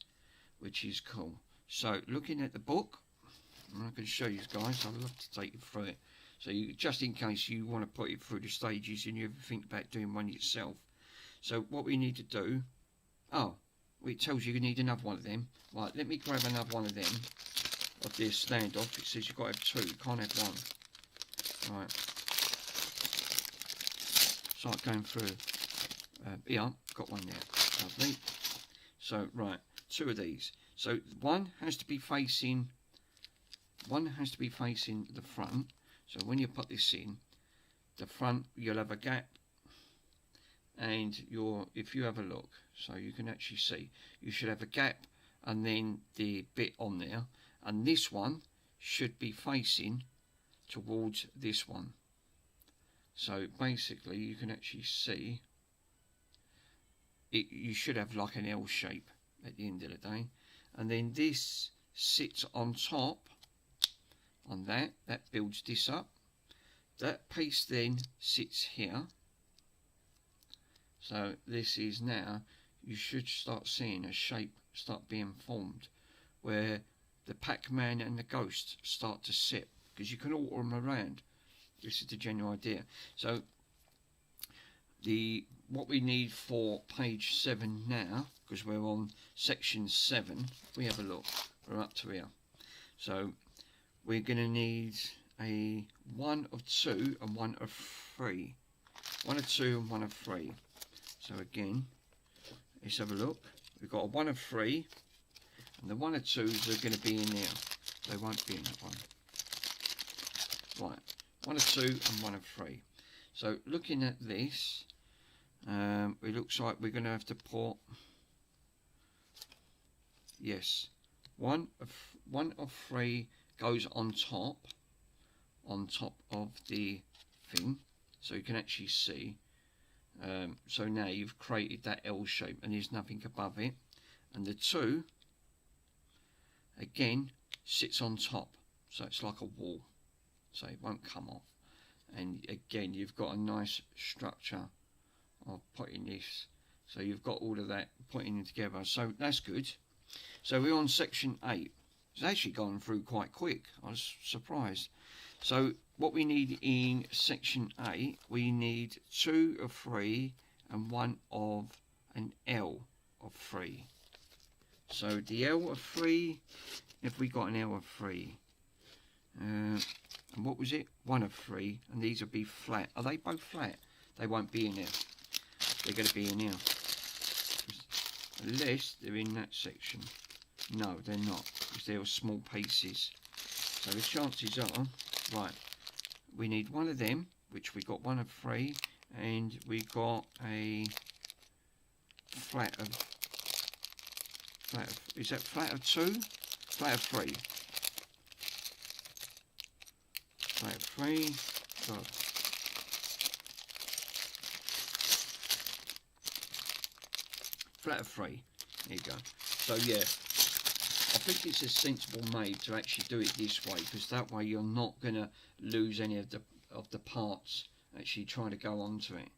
which is cool. So looking at the book, I'm not going to show you guys, I'd love to take you through it. So you, just in case you want to put it through the stages and you ever think about doing one yourself. So what we need to do, oh, well, it tells you need another one of them. Right, let me grab another one of them, of this standoff. It says you've got to have 2, you can't have 1. Right. Start going through. Yeah, got one there. Lovely. So, right, 2 of these. So one has to be facing one has to be facing the front. So when you put this in, the front, you'll have a gap, and if you have a look, so you can actually see, you should have a gap and then the bit on there, and this one should be facing towards this one. So basically you can actually see it, you should have like an L shape at the end of the day, and then this sits on top on that builds this up. That piece then sits here. So this is now, you should start seeing a shape start being formed where the Pac-Man and the Ghost start to sit, because you can alter them around. This is the general idea. So what we need for page 7 now, because we're on section 7, we have a look, we're up to here. So we're going to need a 1 of 2 and 1 of 3. 1 of 2 and 1 of 3. So again, let's have a look. We've got a 1 of 3, and the 1 of 2s are going to be in there. They won't be in that one. Right, 1 of 2 and 1 of 3. So looking at this, it looks like we're going to have to put, yes, 1 of 3 goes on top of the thing, so you can actually see. So now you've created that L shape and there's nothing above it, and the 2 again sits on top, so it's like a wall, so it won't come off. And again, you've got a nice structure of putting this, so you've got all of that putting it together, so that's good. So we're on section 8. It's actually gone through quite quick, I was surprised. So what we need in section 8, we need 2 of 3 and 1 of an L of 3. So the L of 3, if we got an L of 3, and what was it? 1 of 3, and these will be flat. Are they both flat? They won't be in there. They're going to be in here, unless they're in that section. No, they're not, because they're small pieces. So the chances are, right, we need 1 of them, which we got 1 of 3, and we got a flat of, is that flat of 2? Flat of 3. Flat of 3. God. Flat of 3. There you go. So yeah, I think it's a sensible made to actually do it this way, because that way you're not going to lose any of the parts actually trying to go onto it.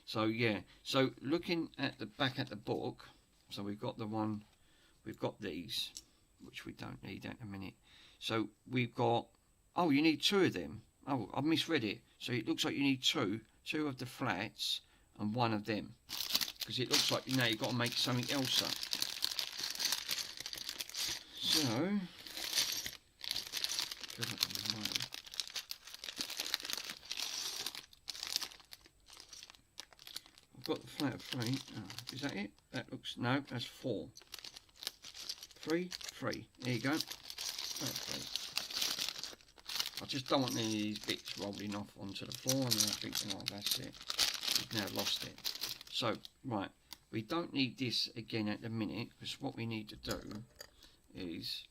So yeah, so looking at the back at the book, so we've got the one, we've got these, which we don't need at the minute. So we've got, oh, you need 2 of them. Oh, I misread it. So it looks like you need 2 of the flats and 1 of them, because it looks like, you know, you've got to make something else up. So, I've got the flat of 3. Oh, is that it? That looks, no, that's 4. 3, 3. There you go. Flat of 3. I just don't want any of these bits rolling off onto the floor, and then I think, oh, that's it. We've now lost it. So, right, we don't need this again at the minute, because what we need to do is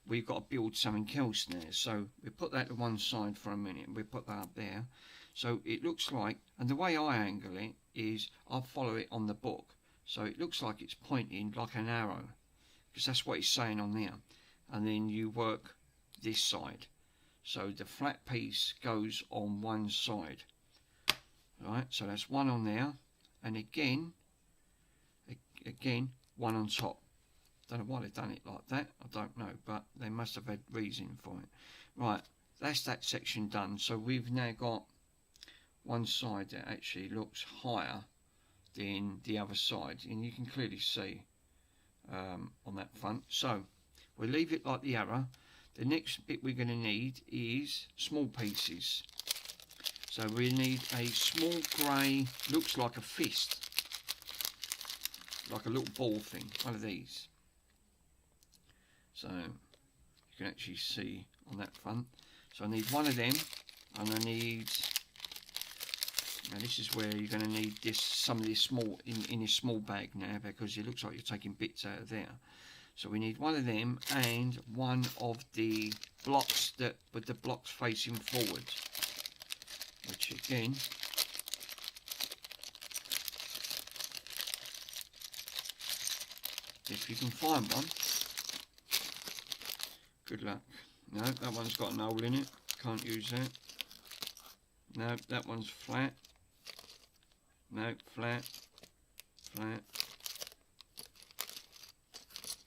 we've got to build something else now. So we put that to one side for a minute, and we put that up there. So it looks like, and the way I angle it is I'll follow it on the book, so it looks like it's pointing like an arrow, because that's what it's saying on there. And then you work this side, so the flat piece goes on one side. Right, so that's 1 on there, and again 1 on top. Don't know why they've done it like that, I don't know, but they must have had reason for it. Right, that's that section done. So we've now got one side that actually looks higher than the other side, and you can clearly see on that front. So we'll leave it like the arrow. The next bit we're going to need is small pieces. So we need a small grey, looks like a fist, like a little ball thing, one of these. So you can actually see on that front. So I need one of them, and I need, now this is where you're going to need this, some of this small, in this small bag now, because it looks like you're taking bits out of there. So we need one of them and one of the blocks that with the blocks facing forward, which again, if you can find one, good luck. No, that one's got an hole in it, can't use that. No, that one's flat. No, flat, flat.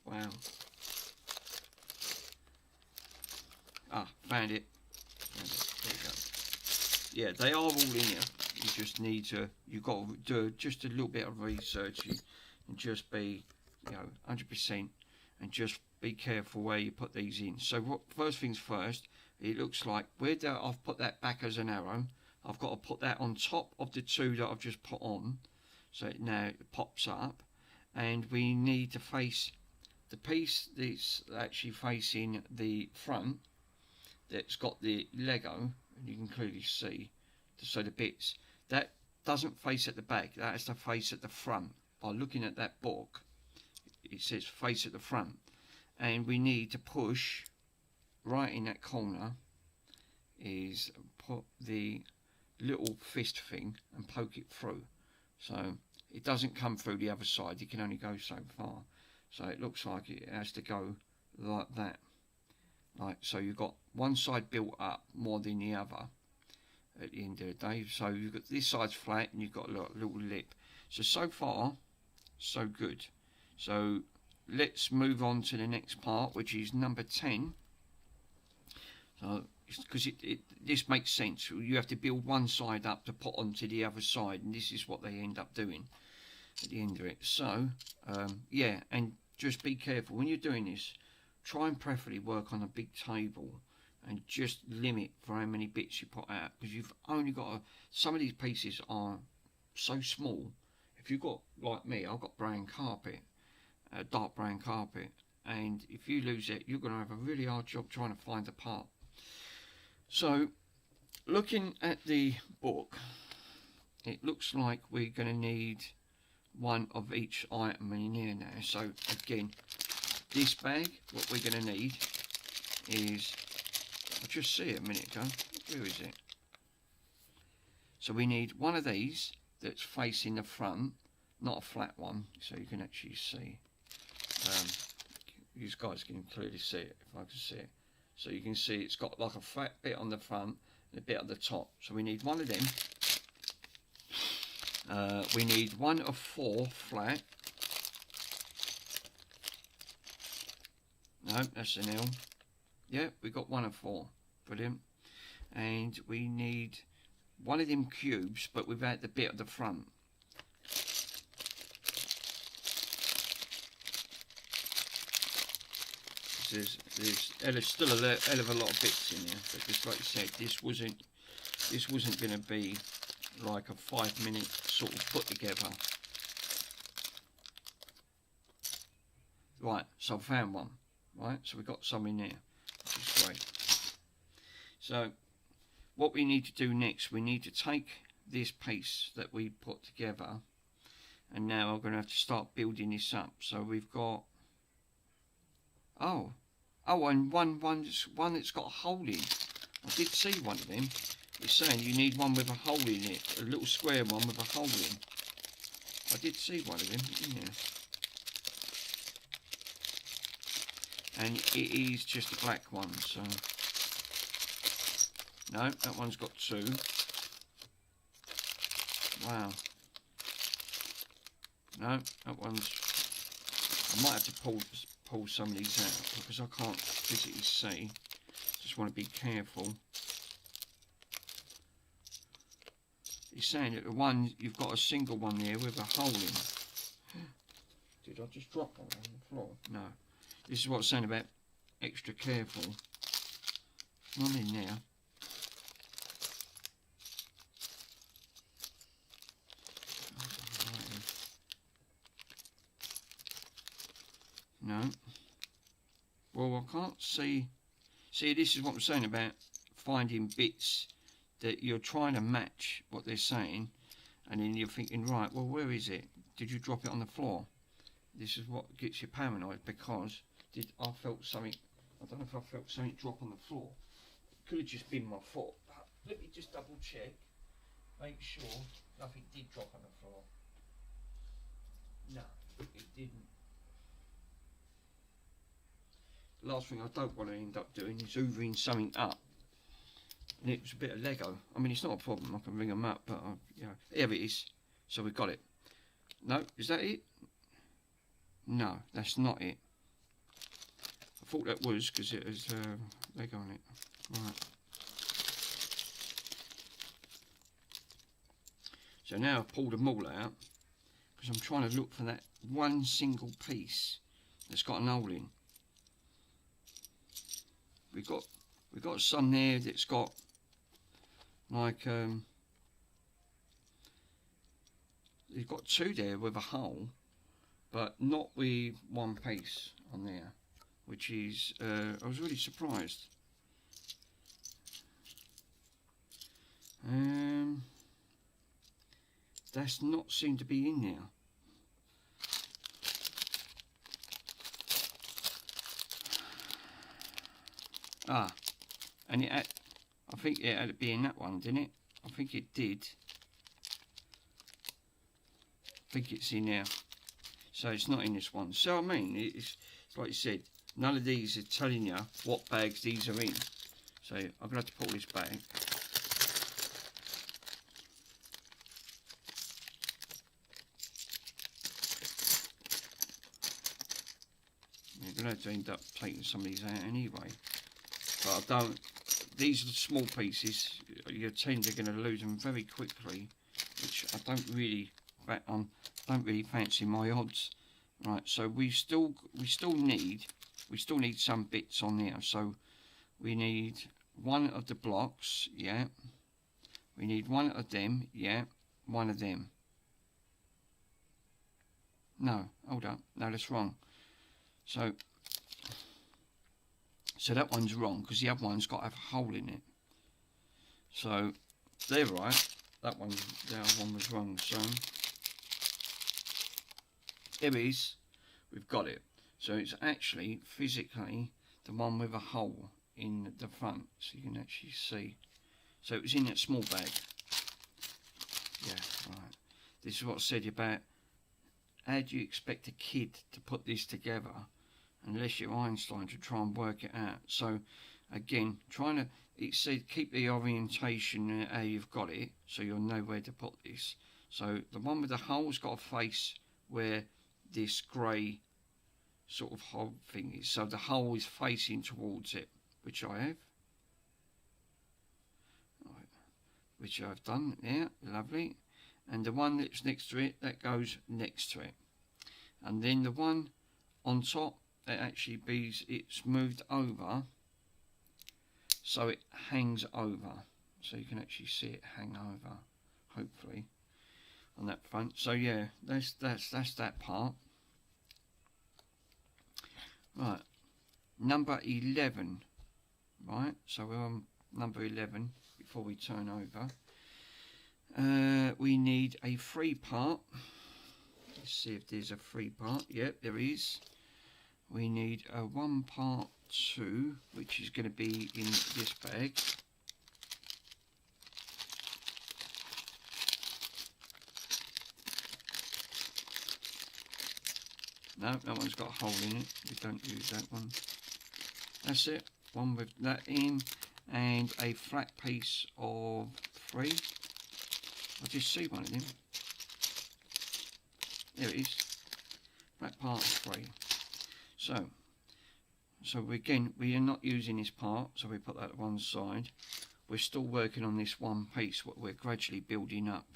Wow. Ah, found it. Found it. There you go. Yeah, they are all in here. You just need to, you've got to do just a little bit of research and just be, you know, 100%, and just be careful where you put these in. So what, first things first, it looks like where I've put that back as an arrow, I've got to put that on top of the two that I've just put on, so now it pops up, and we need to face the piece that's actually facing the front, that's got the Lego, and you can clearly see, so the bits, that doesn't face at the back, that has to face at the front. By looking at that book, it says face at the front, and we need to push right in that corner, is put the little fist thing and poke it through, so it doesn't come through the other side, it can only go so far. So it looks like it has to go like that, like so. You've got one side built up more than the other at the end of the day. So you've got this side's flat and you've got a little lip. So far so good. So let's move on to the next part, which is number 10. So because this makes sense, you have to build one side up to put onto the other side, and this is what they end up doing at the end of it. So yeah, and just be careful when you're doing this. Try and preferably work on a big table and just limit for how many bits you put out, because you've only got some of these pieces are so small. If you've got, like me, I've got brown carpet, dark brown carpet, and if you lose it, you're going to have a really hard job trying to find a part. So looking at the book, it looks like we're going to need one of each item in here now. So again, this bag, what we're going to need is, I just see it a minute ago, where is it? So we need one of these that's facing the front, not a flat one, so you can actually see. You guys can clearly see it, if I can see it. So you can see it's got like a flat bit on the front and a bit at the top. So we need one of them. We need one of 4 flat. No, that's an L. Yeah, we got one of 4. Brilliant. And we need one of them cubes, but without the bit at the front. There's still a hell of a lot of bits in there, but just like I said, this wasn't going to be like a 5-minute sort of put together. Right, so I found one. Right, so we've got some in there, which is great. So what we need to do next, we need to take this piece that we put together, and now I'm going to have to start building this up. So we've got, oh, and one that's got a hole in. I did see one of them. It's saying you need one with a hole in it, a little square one with a hole in. I did see one of them in there. And it is just a black one, so no, that one's got 2. Wow. No, that one's, I might have to pull some of these out because I can't physically see. Just want to be careful. It's saying that the one, you've got a single one there with a hole in. Did I just drop one on the floor? No. This is what it's saying about extra careful. Not in there. No. Well, I can't see. See, this is what I'm saying about finding bits that you're trying to match what they're saying, and then you're thinking, right, well, where is it? Did you drop it on the floor? This is what gets you paranoid, because I felt something, I don't know if I felt something drop on the floor. It could have just been my foot, but let me just double check, make sure nothing did drop on the floor. No, it didn't. The last thing I don't want to end up doing is hoovering something up. And it was a bit of Lego. I mean, it's not a problem, I can ring them up, but you know, here it is. So we've got it. No, is that it? No, that's not it. I thought that was, because it has Lego on it. Right. So now I've pulled them all out, because I'm trying to look for that one single piece that's got an hole in. We've got some there that's got like you've got two there with a hole, but not with one piece on there, which is I was really surprised. That's not seemed to be in there. Ah, and it had, I think it had to be in that one, didn't it? I think it did. I think it's in there. So it's not in this one. So I mean, it's like you said, none of these are telling you what bags these are in. So I'm going to have to pull this bag. You're going to have to end up taking some of these out anyway. But I don't, these are the small pieces, you tend to going to lose them very quickly, which I don't really fancy my odds. Right, so we still need some bits on there. So we need one of the blocks, yeah. We need one of them, yeah. One of them. No, hold up, no, that's wrong. So that one's wrong, because the other one's got to have a hole in it. So they're right. The other one was wrong. So here it is. We've got it. So it's actually physically the one with a hole in the front, so you can actually see. So it was in that small bag. Yeah, right. This is what I said about how do you expect a kid to put this together, unless you're Einstein, to try and work it out. So again, it said keep the orientation how you've got it, so you'll know where to put this. So the one with the hole's got a face where this grey sort of hole thing is. So the hole is facing towards it, which I have. Right. Which I've done, yeah, lovely. And the one that's next to it, that goes next to it. And then the one on top, that actually it's moved over, so it hangs over, so you can actually see it hang over, hopefully, on that front. So yeah, that's that part. Right, number 11. Right, so we're on number 11 before we turn over. We need a 3-part. Let's see if there's a 3-part. Yep, there is. We need a 1-part 2, which is going to be in this bag. No, that one's got a hole in it. We don't use that one. That's it. One with that in, and a flat piece of 3. I just see one of them. There it is. Flat part of 3. So again, we are not using this part, so we put that to one side. We're still working on this one piece, what we're gradually building up.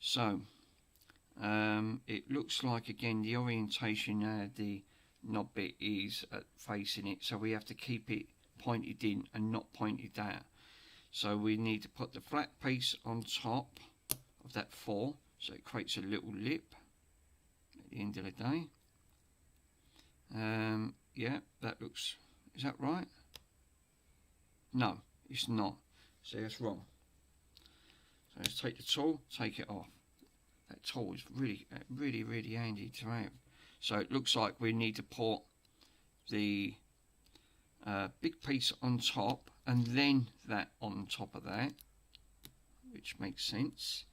So it looks like, again, the orientation now, the knob bit is facing it, so we have to keep it pointed in and not pointed out. So we need to put the flat piece on top of that 4, so it creates a little lip at the end of the day. Yeah, that looks, is that right? No, it's not. See, that's wrong. So let's take the tool, take it off. That tool is really handy to have. So it looks like we need to put the big piece on top and then that on top of that, which makes sense.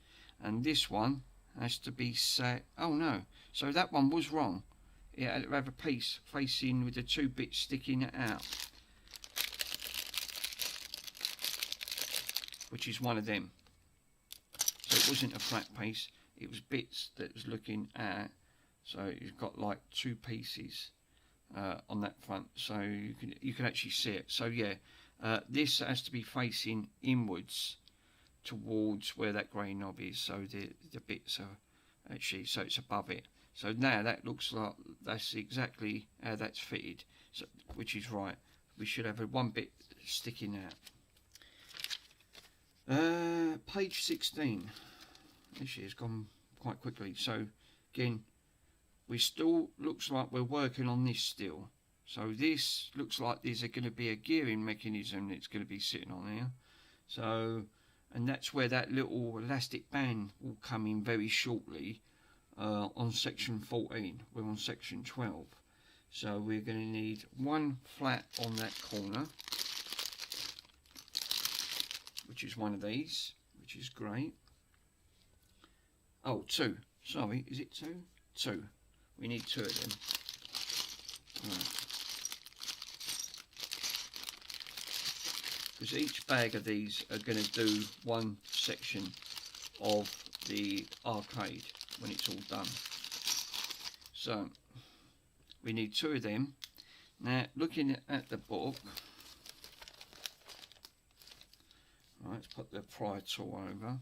And this one has to be set. Oh no, so that one was wrong. It had to have a piece facing with the two bits sticking out, which is one of them. So it wasn't a flat piece, it was bits that was looking at. So you've got like two pieces on that front, so you can actually see it. So yeah, this has to be facing inwards towards where that grey knob is, so the bits are actually, so it's above it. So now that looks like that's exactly how that's fitted, so, which is right. We should have one bit sticking out. Page 16. This year's gone quite quickly. So again, we still looks like we're working on this still. So this looks like there's going to be a gearing mechanism that's going to be sitting on here. So, and that's where that little elastic band will come in very shortly on section 14. We're on section 12. So we're going to need one flat on that corner, which is one of these, which is great. Oh, two. Sorry, is it two? Two. We need two of them. Right. Because each bag of these are going to do one section of the arcade when it's all done. So we need two of them. Now, looking at the book, right, let's put the pry tool over.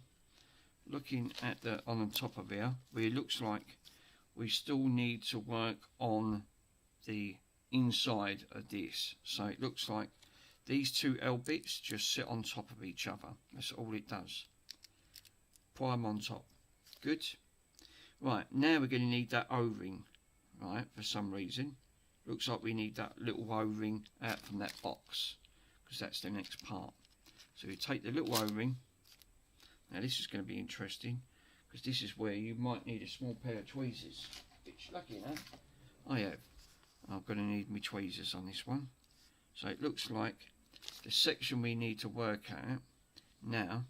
Looking at the on the top of here, where it looks like we still need to work on the inside of this. So it looks like these two L bits just sit on top of each other. That's all it does. Pry them on top. Good. Right, now we're going to need that O-ring. Right, for some reason. Looks like we need that little O-ring out from that box, because that's the next part. So we take the little O-ring. Now this is going to be interesting, because this is where you might need a small pair of tweezers. Which, lucky enough, I have. I'm going to need my tweezers on this one. So it looks like the section we need to work at now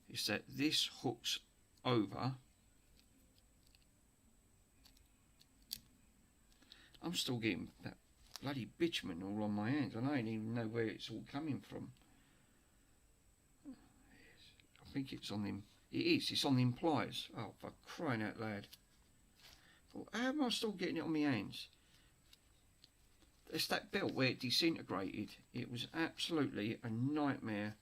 is that this hooks over. I'm still getting that bloody bitumen all on my hands, and I don't even know where it's all coming from. I think it's on them. It is. It's on them pliers. Oh, for crying out loud! Well, how am I still getting it on my hands? It's that belt where it disintegrated. It was absolutely a nightmare.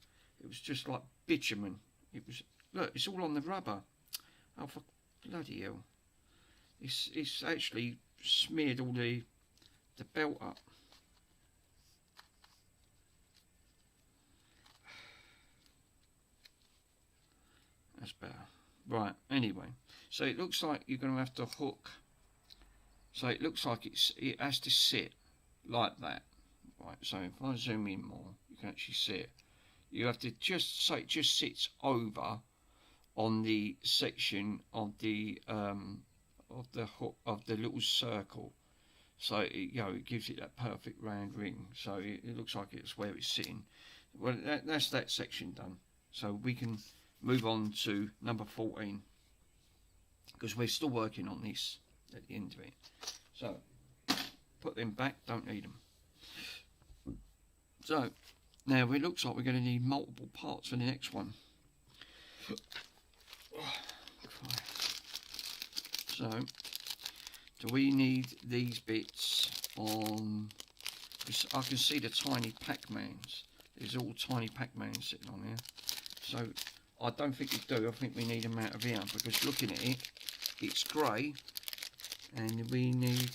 It was just like bitumen. It was. Look, it's all on the rubber. Oh, for bloody hell! It's actually smeared all the belt up. That's better. Right, anyway, so it looks like you're going to have to hook. So it looks like it has to sit like that. Right, so if I zoom in more, you can actually see it. You have to just, so it just sits over on the section of the hook of the little circle. So it gives it that perfect round ring. So it looks like it's where it's sitting. Well, that's that section done. So we can move on to number 14, because we're still working on this at the end of it. So put them back, don't need them. So now it looks like we're going to need multiple parts for the next one. So do we need these bits on? Because I can see the tiny Pac-Mans. There's all tiny Pac-Mans sitting on here. So I don't think we do. I think we need them out of here, because looking at it, it's grey, and we need,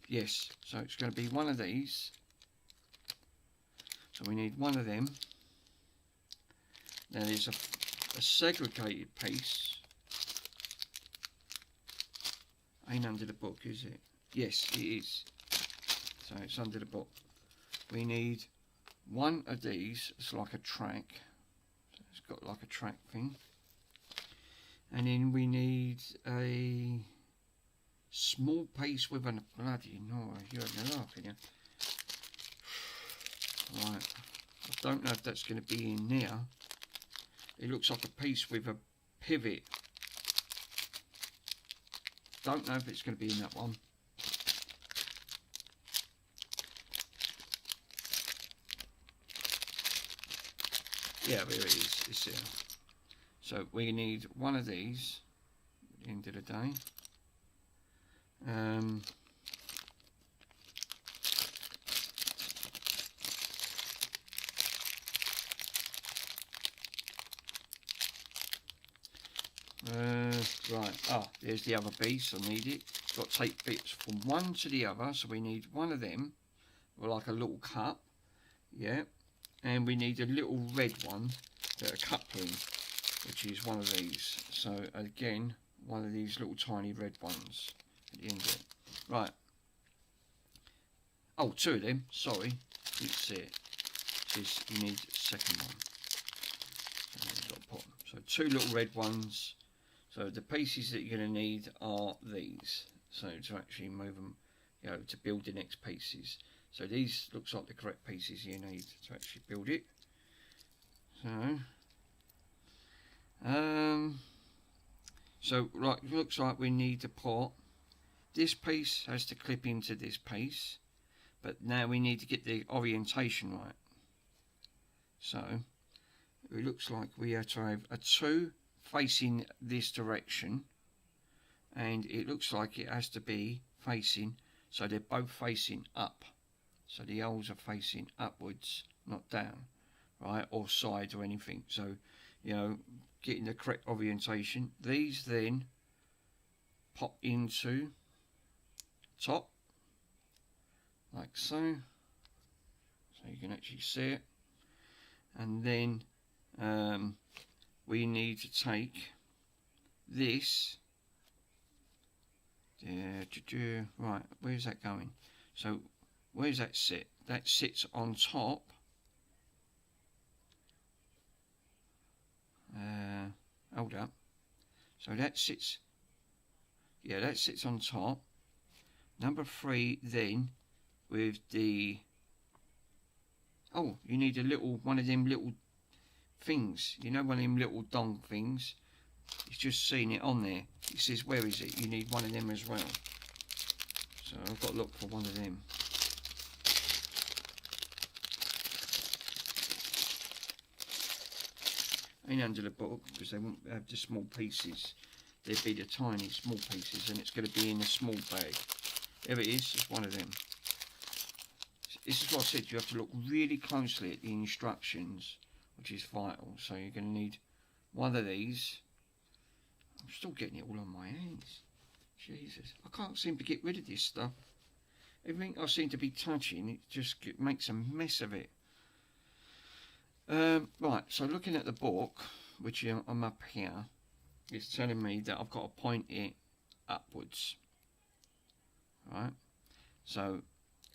yes, so it's going to be one of these. So we need one of them. Now there's a segregated piece. Ain't under the book, is it? Yes, it is. So it's under the book. we need one of these. It's like a track. It's got like a track thing. And then we need a small piece with a bloody no, you're having a laugh, you. Right, I don't know if that's going to be in there. It looks like a piece with a pivot. Don't know if it's going to be in that one. Yeah, there it is. It's there. So we need one of these at the end of the day. Right, there's the other piece. I need it. Got to take bits from one to the other, so we need one of them, or like a little cup, yeah, and we need a little red one, a coupling, which is one of these. So again, one of these little tiny red ones at the end of it. Right. Oh, two of them. Sorry, didn't see it. Says you need a second one. So two little red ones. So the pieces that you're going to need are these. So to actually move them, you know, to build the next pieces. So these looks like the correct pieces you need to actually build it. So right, it looks like we need to put this piece has to clip into this piece, but now we need to get the orientation right. So it looks like we have to have a two facing this direction, and it looks like it has to be facing, so they're both facing up, so the holes are facing upwards, not down, right, or side or anything. So, you know, getting the correct orientation. These then pop into top like so, so you can actually see it. And then we need to take this, right, where's that going? So where's that sit? That sits on top. Hold up. So that sits, yeah, that sits on top. Number 3 then with the, oh, you need a little, one of them little things, you know, one of them little dong things. It's just seen it on there. It says, where is it? You need one of them as well. So I've got to look for one of them. Ain't under the book because they won't have the small pieces. They'd be the tiny small pieces, and it's going to be in a small bag. There it is. It's one of them. This is what I said. You have to look really closely at the instructions, which is vital. So you're going to need one of these. I'm still getting it all on my hands. Jesus, I can't seem to get rid of this stuff. Everything I seem to be touching, it just makes a mess of it. Right, so looking at the book, which I'm up here, it's telling me that I've got to point it upwards. Right, so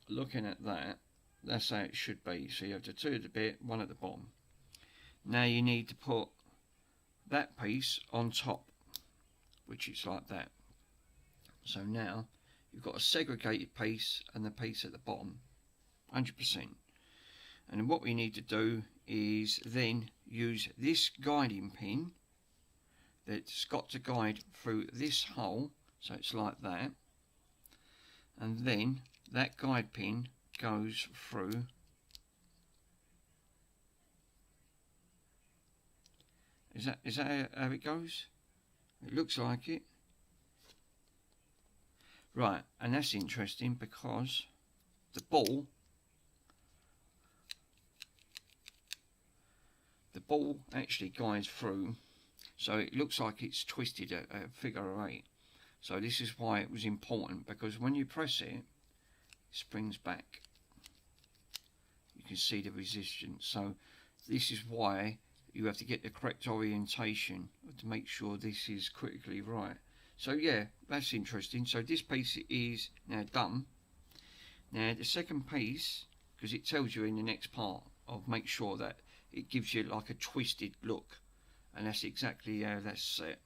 looking at that, that's how it should be. So you have the two at the bit, one at the bottom. Now you need to put that piece on top, which is like that. So now you've got a segregated piece and the piece at the bottom, 100%. And then what we need to do is then use this guiding pin that's got to guide through this hole, so it's like that, and then that guide pin goes through is that how it goes? It looks like it. Right, and that's interesting because the ball actually guides through, so it looks like it's twisted at a figure of 8. So this is why it was important, because when you press it, it springs back. You can see the resistance. So this is why you have to get the correct orientation to make sure this is critically right. So yeah, that's interesting. So this piece is now done. Now the second piece because it tells you in the next part of make sure that it gives you like a twisted look, and that's exactly how that's set.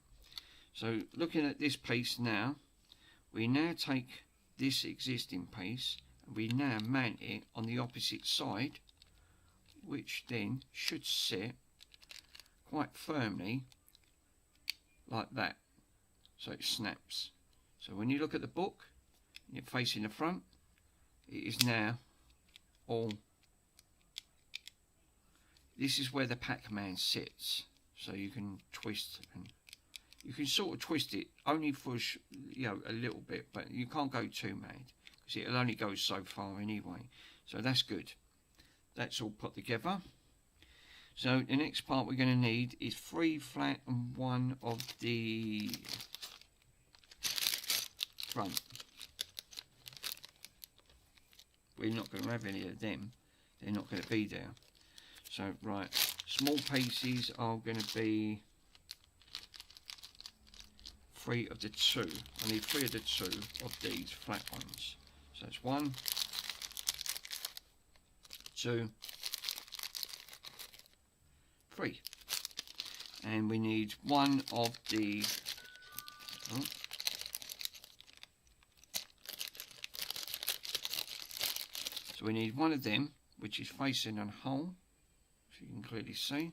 So looking at this piece now, we now take this existing piece and we now mount it on the opposite side, which then should sit quite firmly like that, so it snaps. So when you look at the book and you're facing the front, it is now all, this is where the Pac-Man sits, so you can twist, and you can sort of twist it only for a little bit, but you can't go too mad because it'll only go so far anyway. So that's good. That's all put together. So the next part we're going to need is 3 flat and 1 of the front. We're not going to have any of them. They're not going to be there. So right, small pieces are going to be 3 of the 2. I need 3 of the 2 of these flat ones. So it's 1, 2, 3. And we need 1 of the so we need 1 of them, which is facing a hole, as you can clearly see.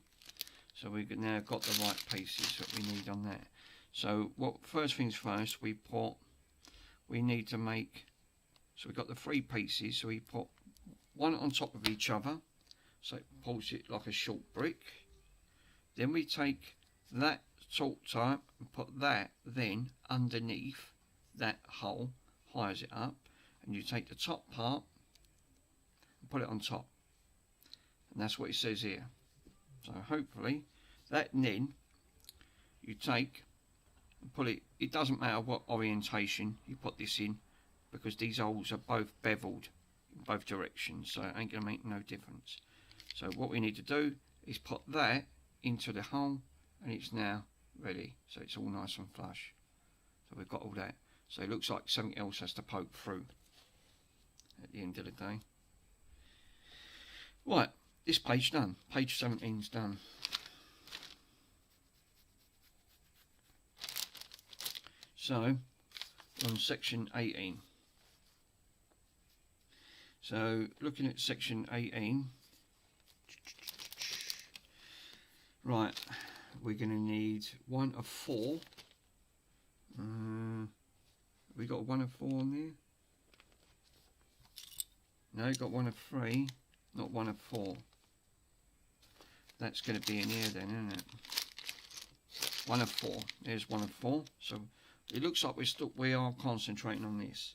So we've now got the right pieces that we need on that. So what first things first, we need to make, so we've got the 3 pieces, so we put 1 on top of each other, so it pulls it like a short brick. Then we take that salt type and put that then underneath that hole, hires it up, and you take the top part and put it on top, and that's what it says here. So hopefully that, and then you take and put it, it doesn't matter what orientation you put this in, because these holes are both beveled in both directions, so it ain't going to make no difference. So what we need to do is put that into the hole, and it's now ready, so it's all nice and flush. So we've got all that, so it looks like something else has to poke through at the end of the day. Right, this page done, page 17's done. So on section 18, so looking at section 18, right, we're going to need 1 of 4. We got 1 of 4 on there? No, got 1 of 3, not 1 of 4. That's going to be in here then, isn't it? 1 of 4. There's 1 of 4. So it looks like we are concentrating on this.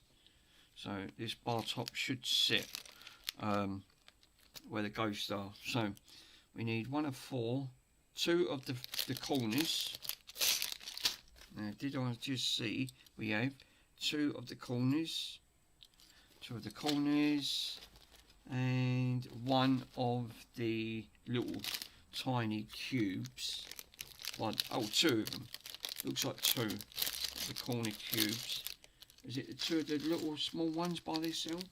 So this bar top should sit where the ghosts are. So we need 1 of 4. 2 of the corners. Now, did I just see we have 2 of the corners, 2 of the corners, and 1 of the little tiny cubes. 2 of them. Looks like 2 of the corner cubes. Is it the 2 of the little small ones by themselves?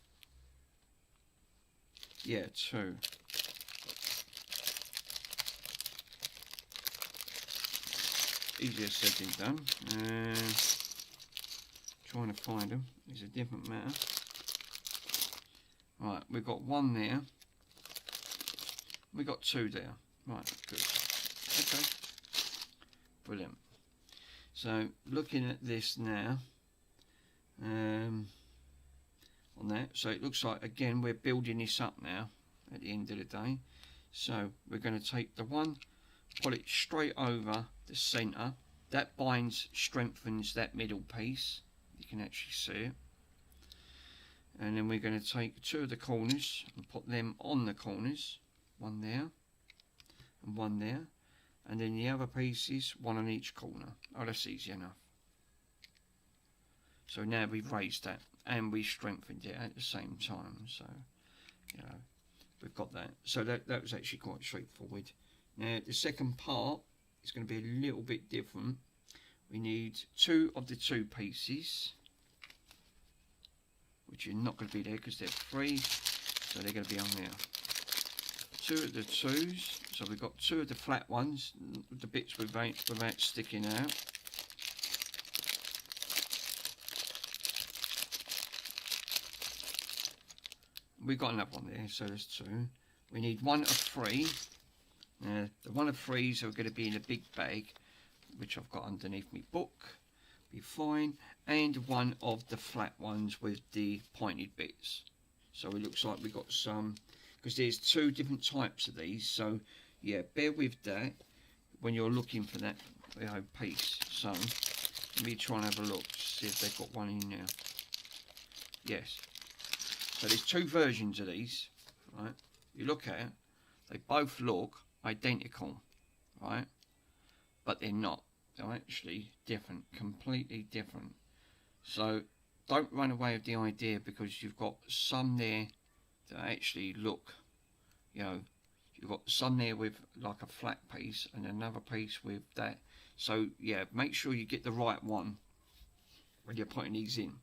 Yeah, 2. Easier said than done. Trying to find them is a different matter. Right, we've got 1 there. We've got 2 there. Right, good. Okay. Brilliant. So looking at this now, on that, so it looks like again we're building this up now at the end of the day. So we're going to take the 1, put it straight over the centre. That binds, strengthens that middle piece. You can actually see it. And then we're going to take 2 of the corners and put them on the corners. 1 there and 1 there. And then the other pieces, 1 on each corner. Oh, that's easy enough. So now we've raised that and we strengthened it at the same time. So, you know, we've got that. So that was actually quite straightforward. Now the second part is going to be a little bit different. We need 2 of the 2 pieces, which are not going to be there because they're 3. So they're going to be on there. 2 of the 2s. So we've got 2 of the flat ones, the bits without sticking out. We've got another one there, so there's 2. We need 1 of 3. Now, the 1 of 3s are going to be in a big bag, which I've got underneath my book. Be fine. And 1 of the flat ones with the pointed bits. So it looks like we've got some, because there's 2 different types of these. So yeah, bear with that when you're looking for that piece. So let me try and have a look, see if they've got one in there. Yes. So there's 2 versions of these, right? You look at it, they both look identical, right? But they're not. They're actually different, completely different. So don't run away with the idea, because you've got some there that actually look, you know, you've got some there with like a flat piece and another piece with that. So yeah, make sure you get the right one when you're putting these in.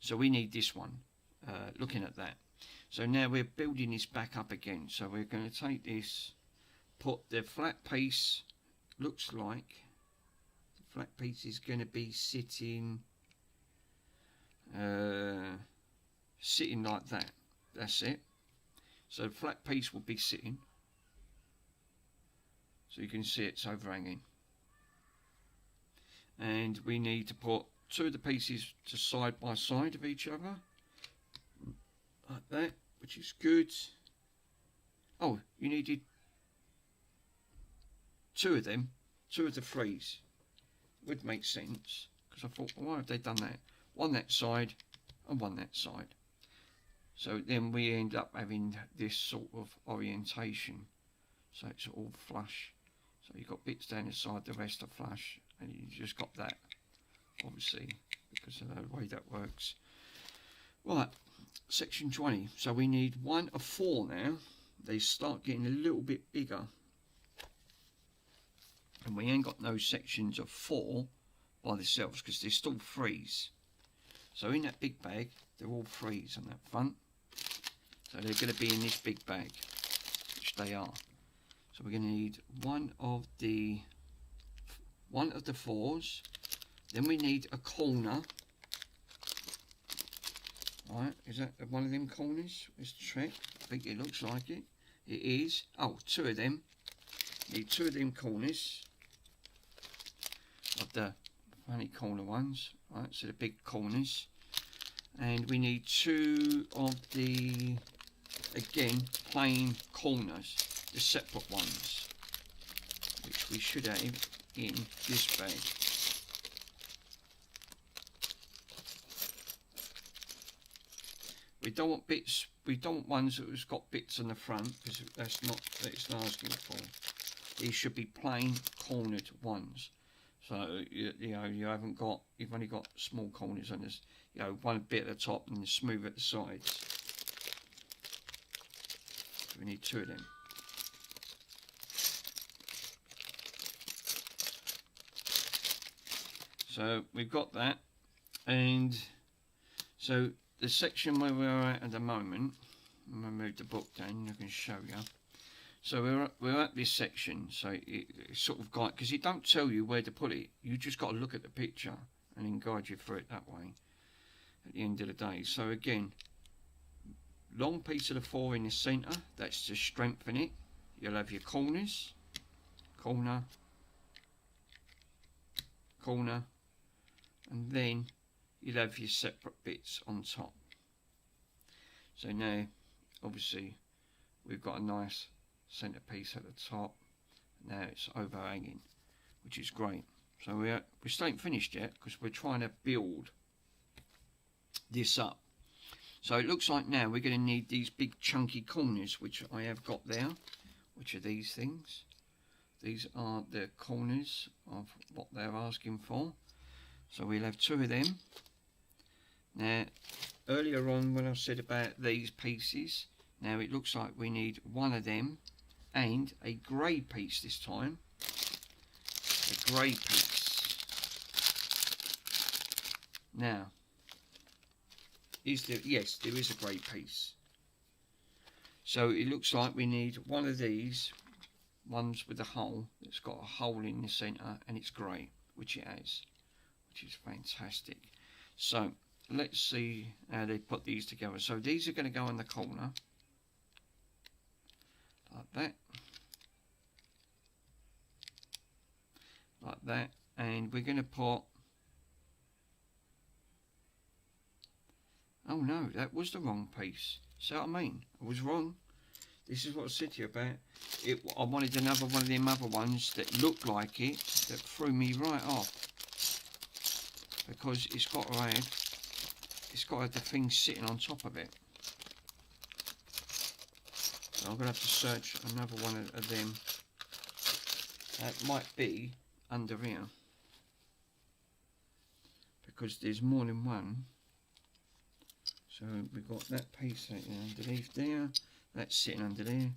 So we need this one. Looking at that, so now we're building this back up again. So we're going to take this, put the flat piece, looks like the flat piece is going to be sitting sitting like that. That's it. So the flat piece will be sitting, so you can see it's overhanging, and we need to put 2 of the pieces to side by side of each other like that, which is good. Oh, you needed 2 of them, 2 of the 3s. Would make sense, because I thought, well, why have they done that? 1 that side and 1 that side. So then we end up having this sort of orientation. So it's all flush. So you've got bits down the side, the rest are flush, and you just got that, obviously, because of the way that works. Right, section 20. So we need 1 of 4 now. They start getting a little bit bigger. And we ain't got no sections of 4 by themselves, because they're still 3s. So in that big bag, they're all 3s on that front. So they're going to be in this big bag, which they are. So we're going to need 1 of the 4s. Then we need a corner. Right, is that one of them corners? Let's check. I think it looks like it. It is. Oh, 2 of them. Need 2 of them corners. Of the funny corner ones. Right, so the big corners. And we need 2 of the, again, plain corners. The separate ones. Which we should have in this bag. We don't want bits, we don't want ones that have got bits on the front, because that's not what it's asking for. These should be plain cornered ones. So you know, you've only got small corners on this, you know, one bit at the top and smooth at the sides. So we need 2 of them. So we've got that, and so the section where we're at the moment, I'm going to move the book down, I can show you. So we're at this section, so it's sort of guide, because it don't tell you where to put it. You just got to look at the picture and then guide you through it that way at the end of the day. So again, long piece of the 4 in the centre, that's to strengthen it. You'll have your corners, corner, corner, and then you'll have your separate bits on top. So now, obviously, we've got a nice centre piece at the top. Now it's overhanging, which is great. So we still ain't finished yet, because we're trying to build this up. So it looks like now we're going to need these big chunky corners, which I have got there, which are these things. These are the corners of what they're asking for. So we'll have 2 of them. Now, earlier on when I said about these pieces, now it looks like we need 1 of them and a grey piece this time. A grey piece. Now, yes, there is a grey piece. So it looks like we need one of these ones with a hole. It's got a hole in the centre and it's grey, which it has, which is fantastic. So let's see how they put these together. So these are going to go in the corner like that, like that, and we're going to put, oh no, that was the wrong piece. See what I mean? I was wrong. This is what I said to you about it. I wanted another one of them other ones that looked like it, that threw me right off, because it's got to have the thing sitting on top of it. So I'm going to have to search another one of them. That might be under here, because there's more than one. So we've got that piece underneath there. That's sitting under there.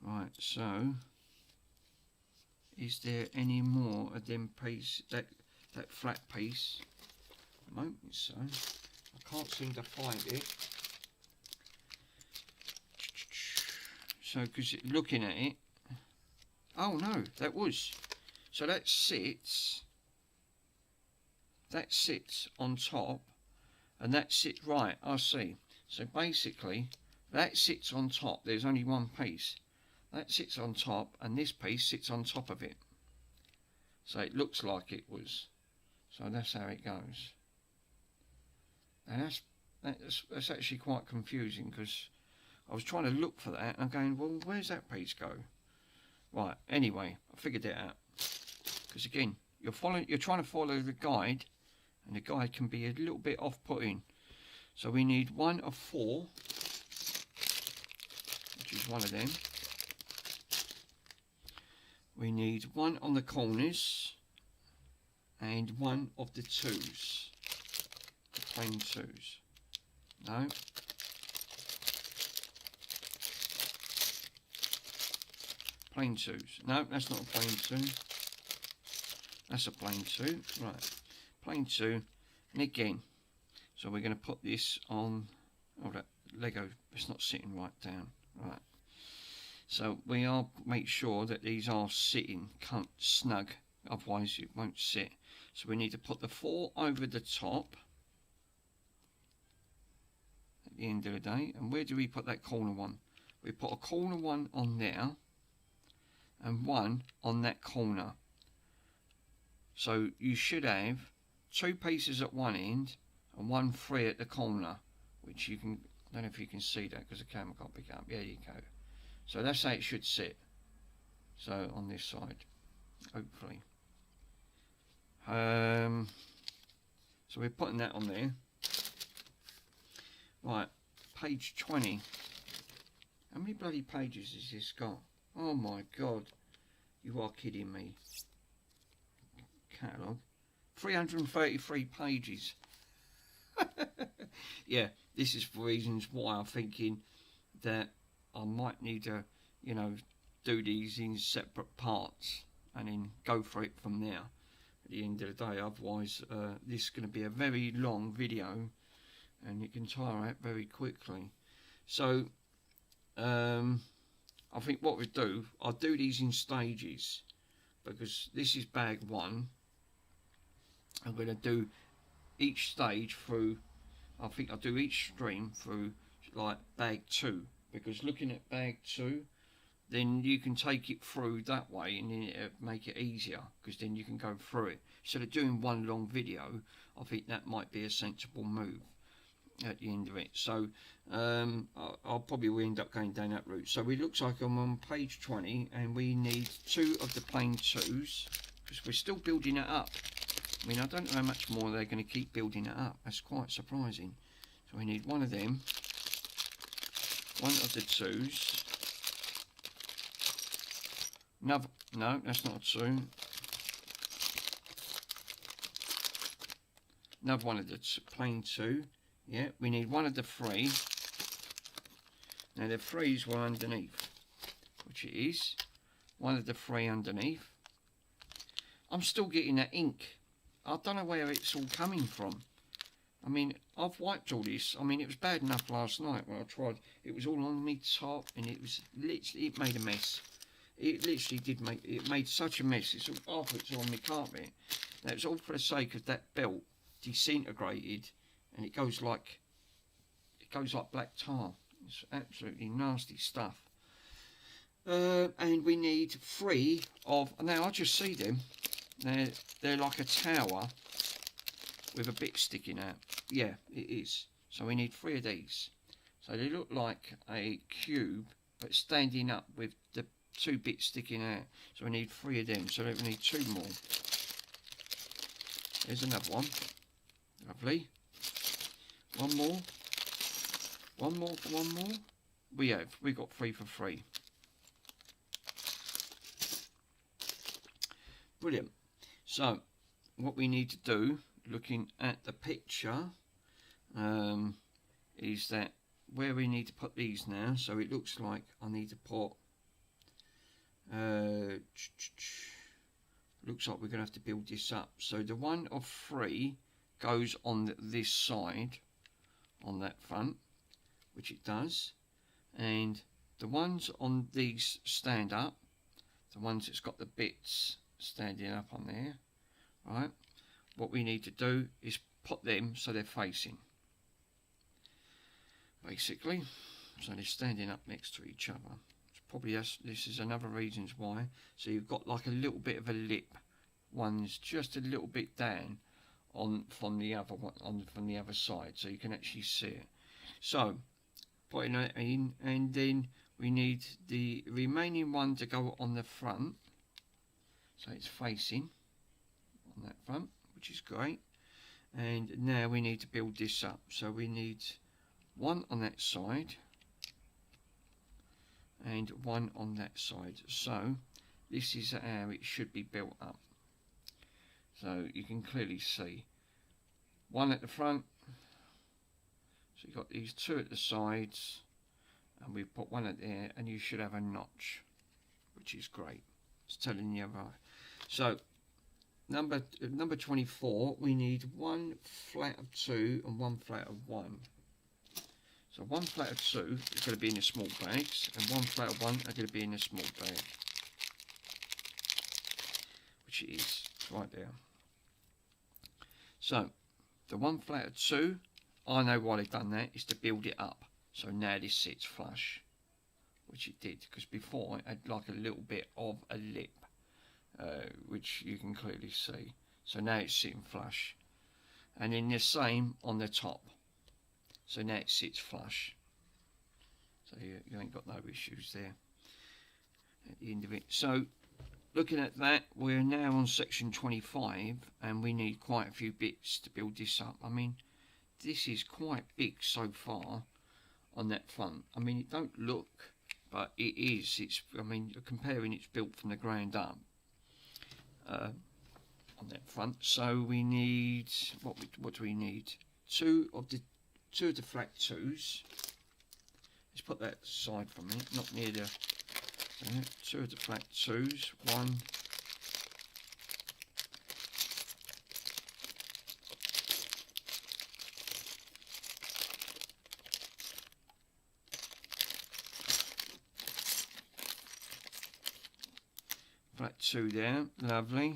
Right, so is there any more of them piece, that flat piece? I don't think so. I can't seem to find it. So, because looking at it, oh no, that was. So that sits on top, and that sits, right, I see. So basically, that sits on top. There's only one piece. That sits on top, and this piece sits on top of it. So it looks like it was. So that's how it goes. And that's actually quite confusing, because I was trying to look for that, and I'm going, well, where's that piece go? Right, anyway, I figured it out. Because again, you're trying to follow the guide, and the guide can be a little bit off-putting. So we need one of 4, which is one of them. We need one on the corners, and one of the 2s, the plain 2s. No. Plain 2s. No, that's not a plain 2. That's a plain 2. Right. Plain 2. And again, so we're going to put this on. Oh, that Lego, it's not sitting right down. Right. So we are make sure that these are sitting snug, otherwise it won't sit. So we need to put the 4 over the top at the end of the day. And where do we put that corner one? We put a corner one on there, and one on that corner. So you should have 2 pieces at one end and 1 free at the corner, which you can, I don't know if you can see that because the camera can't pick it up. There you go. So that's how it should sit. So on this side, hopefully. So we're putting that on there. Right, page 20. How many bloody pages has this got? Oh my god, you are kidding me. Catalogue. 333 pages. Yeah, this is for reasons why I'm thinking that I might need to, you know, do these in separate parts and then go for it from there at the end of the day. Otherwise, this is going to be a very long video and it can tire out very quickly. So, I think what we do, I'll do these in stages, because this is bag 1. I'm going to do each stage through, I think I'll do each stream through like bag 2, because looking at bag 2, then you can take it through that way and then it'll make it easier, because then you can go through it. Instead of doing one long video, I think that might be a sensible move at the end of it. So I'll probably end up going down that route. So it looks like I'm on page 20 and we need 2 of the plain 2s, because we're still building it up. I mean, I don't know how much more they're going to keep building it up. That's quite surprising. So we need one of them, one of the 2s, another, no, that's not a 2, another one of the plain 2. Yeah, we need one of the 3. Now the 3s were underneath, which it is. One of the 3 underneath. I'm still getting that ink. I don't know where it's all coming from. I mean, I've wiped all this. I mean, it was bad enough last night when I tried. It was all on me top, and it was literally, it made a mess. It literally did make, it made such a mess. It's all, half it's on my carpet. Now, it's all for the sake of that belt disintegrated, and it goes like black tar. It's absolutely nasty stuff. And we need 3 of, now I just see them. They're like a tower with a bit sticking out. Yeah, it is. So we need 3 of these. So they look like a cube, but standing up with the 2 bits sticking out. So we need 3 of them. So we need 2 more. There's another one. Lovely. 1 more. 1 more for 1 more. We got 3 for 3. Brilliant. So what we need to do, looking at the picture, is that where we need to put these now. So it looks like I need to put, looks like we're going to have to build this up. So the one of 3 goes on this side, on that front, which it does, and the ones on these stand up, the ones that's got the bits standing up on there, right? What we need to do is put them so they're facing, basically, so they're standing up next to each other. It's probably this is another reason why. So you've got like a little bit of a lip, one's just a little bit down on from the other one, from the other side, so you can actually see it. So putting that in, and then we need the remaining one to go on the front, so it's facing on that front, which is great. And now we need to build this up, so we need 1 on that side and 1 on that side. So this is how it should be built up. So you can clearly see 1 at the front, so you've got these 2 at the sides, and we've put 1 at there, and you should have a notch, which is great. It's telling you right. So number 24, we need 1 flat of 2 and 1 flat of 1. So 1 flat of 2 is going to be in the small bags, and 1 flat of 1 are going to be in the small bag, which it is. It's right there. So the 1 flat of 2, I know why they've done that, is to build it up. So now this sits flush, which it did, because before it had like a little bit of a lip, which you can clearly see. So now it's sitting flush, and then the same on the top. So now it sits flush. So you ain't got no issues there at the end of it. So looking at that, we're now on section 25, and we need quite a few bits to build this up. I mean, this is quite big so far on that front. I mean, it don't look, but it is. It's, I mean, comparing it's built from the ground up on that front. So we need, what do we need? Two of the flat 2s. Let's put that aside from it, not near the 2 of the flat 2s. 1, flat 2 there, lovely.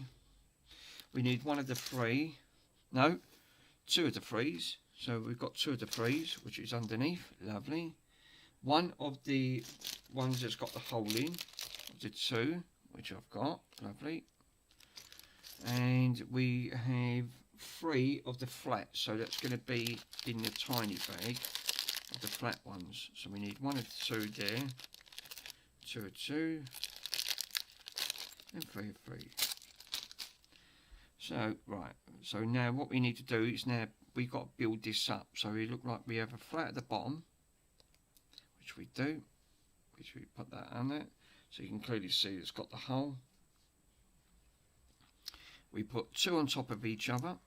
We need 1 of the 3, no, 2 of the 3s. So we've got 2 of the 3s, which is underneath, lovely. 1 of the ones that's got the hole in, of the 2, which I've got, lovely. And we have 3 of the flat, so that's going to be in the tiny bag of the flat ones. So we need 1 of 2 there, 2 of 2, and 3 of 3. So, right, so now what we need to do is now we've got to build this up. So we look like we have a flat at the bottom, which we do, which we put that on there. So you can clearly see it's got the hole. We put 2 on top of each other.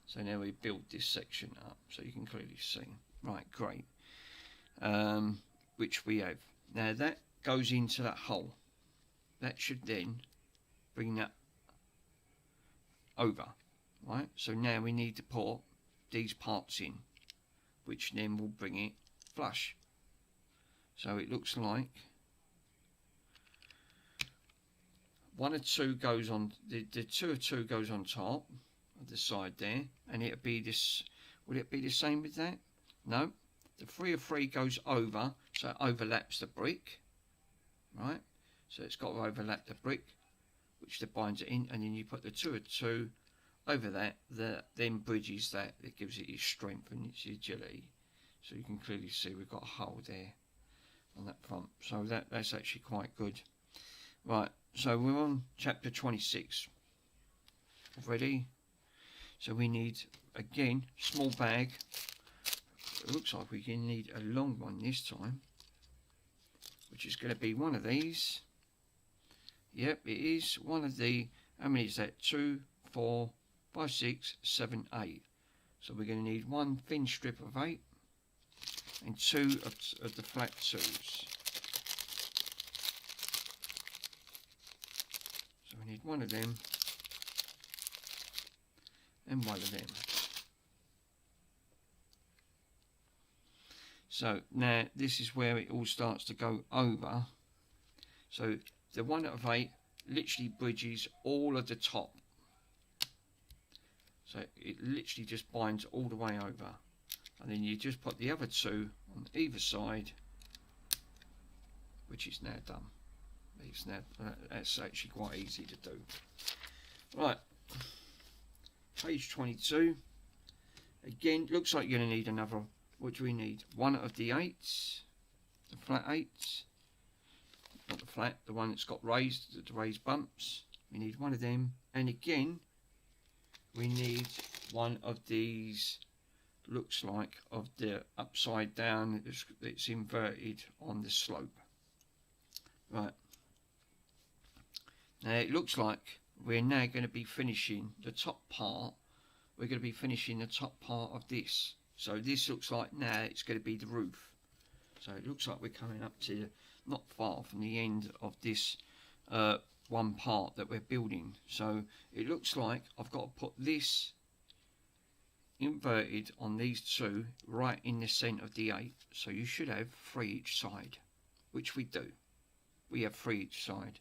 So now we build this section up, so you can clearly see. Right, great. Which we have. Now that goes into that hole. That should then bring that over. right? So now we need to put these parts in, which then will bring it flush. So it looks like one of two goes on, the 2 of 2 goes on top of the side there, and it'll be this. Would it be the same with that? No. The 3 of 3 goes over, so it overlaps the brick, right? So it's got to overlap the brick, which then binds it in, and then you put the 2 of 2 over that, then bridges that. It gives it its strength and its agility. So you can clearly see we've got a hole there on that front. So that's actually quite good. Right, so we're on chapter 26 already. So we need, again, small bag. It looks like we can need a long one this time, which is going to be one of these. Yep, it is one of the, how many is that? 2, 4, 5, 6, 7, 8. So we're going to need one thin strip of 8 and 2 of the flat 2s. So we need one of them and one of them. So now this is where it all starts to go over. So the 1 out of 8 literally bridges all of the top. So it literally just binds all the way over. And then you just put the other 2 on either side, which is now done. It's now, that's actually quite easy to do. Right, page 22. Again, looks like you're going to need another. What do we need? One of the 8s, the flat 8s, not the flat, the one that's got raised, the raised bumps. We need one of them, and again, we need one of these. Looks like of the upside down. It's inverted on the slope. Right. Now it looks like we're now going to be finishing the top part. We're going to be finishing the top part of this. So this looks like now it's going to be the roof. So it looks like we're coming up to not far from the end of this one part that we're building. So it looks like I've got to put this inverted on these 2 right in the centre of the 8. So you should have 3 each side, which we do. We have 3 each side.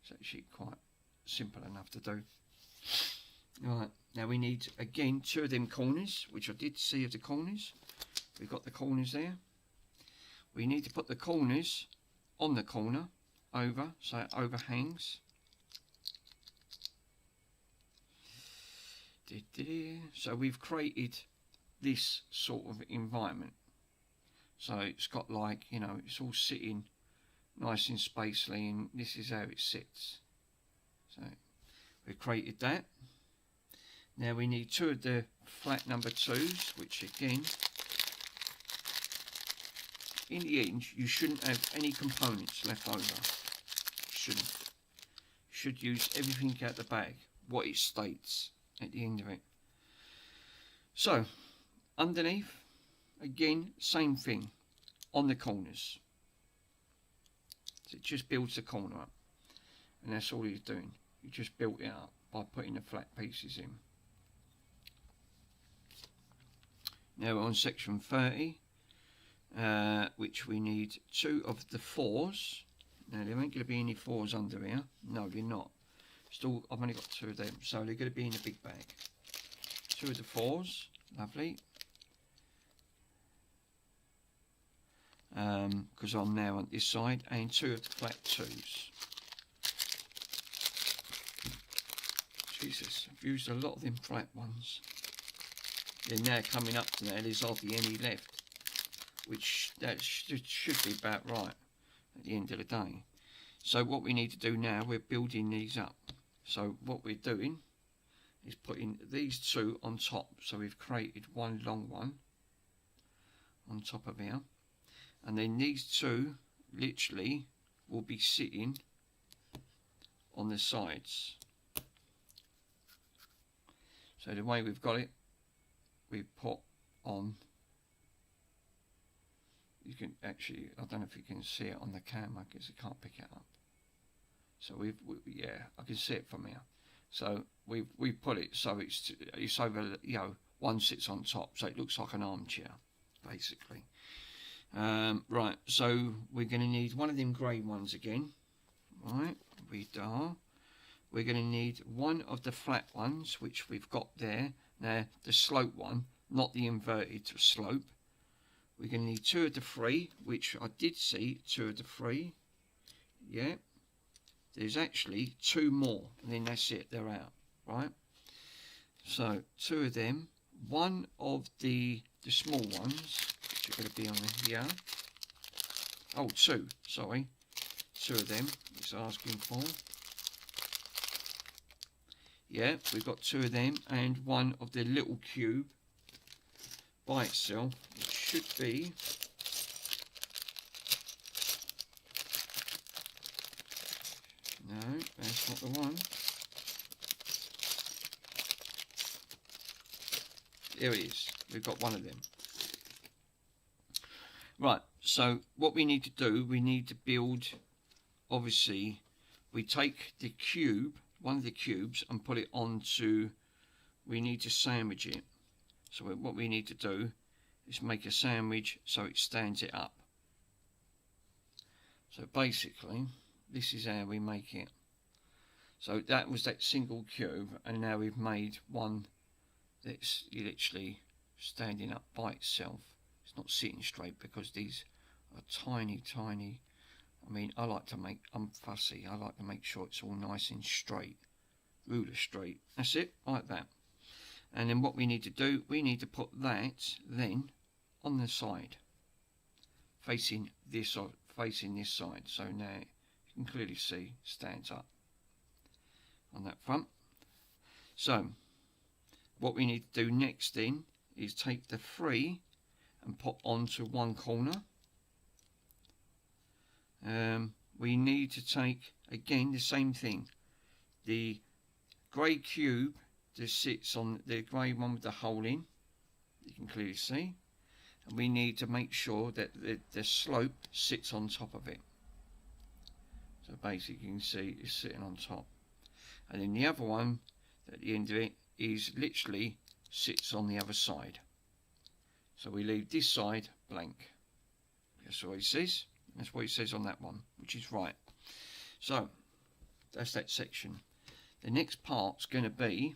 It's actually quite simple enough to do. Right, now we need again 2 of them corners, which I did see of the corners. We've got the corners there. We need to put the corners on the corner over, so it overhangs. So we've created this sort of environment. So it's got, like, you know, it's all sitting nice and spacely, and this is how it sits. So we've created that. Now we need 2 of the flat number 2s, which again, in the end, you shouldn't have any components left over. Shouldn't. You should use everything out the bag, what it states at the end of it. So underneath, again, same thing on the corners. So it just builds the corner up, and that's all he's doing. You just built it up by putting the flat pieces in. Now we're on section 30, which we need 2 of the 4s. Now there ain't going to be any 4s under here. No, they're not. Still, I've only got 2 of them, so they're going to be in a big bag. 2 of the 4s, lovely. Because I'm now on this side, and 2 of the flat 2s. Jesus, I've used a lot of them flat ones. They're now coming up to now, there's hardly any left, which that should be about right at the end of the day. So what we need to do now, we're building these up. So what we're doing is putting these 2 on top. So we've created one long one on top of here, and then these 2 literally will be sitting on the sides. So the way we've got it, we put on, you can actually, I don't know if you can see it on the camera because I can't pick it up. So yeah, I can see it from here. So we put it so it's over, you know, one sits on top, so it looks like an armchair, basically. Right, so we're going to need one of them grey ones again. Right, we're going to need one of the flat ones, which we've got there. Now, the slope one, not the inverted slope. We're going to need two of the three, which I did see, two of the three. Yeah, there's actually two more, and then that's it, they're out, right? So, two of them, one of the small ones, which are going to be on here. Oh, two, sorry. Two of them, it's asking for. Yeah, we've got two of them, and one of the little cube by itself. It should be no, that's not the one. There it is. We've got one of them. Right, so what we need to do, we need to build, obviously, we take the cube, one of the cubes, and put it onto, we need to sandwich it. So what we need to do is make a sandwich so it stands it up. So basically, this is how we make it. So that was that single cube, and now we've made one that's literally standing up by itself. It's not sitting straight because these are tiny, tiny. I mean, I'm fussy. I like to make sure it's all nice and straight, ruler straight. That's it, like that. And then what we need to do, we need to put that then on the side, facing this side. So now you can clearly see stands up on that front. So what we need to do next then is take the three and put onto one corner. We need to take, again, the same thing, the grey cube that sits on the grey one with the hole in, you can clearly see, and we need to make sure that the slope sits on top of it. So basically you can see it's sitting on top, and then the other one at the end of it is literally sits on the other side. So we leave this side blank. That's what it says. That's what it says on that one, which is right. So that's that section. The next part's going to be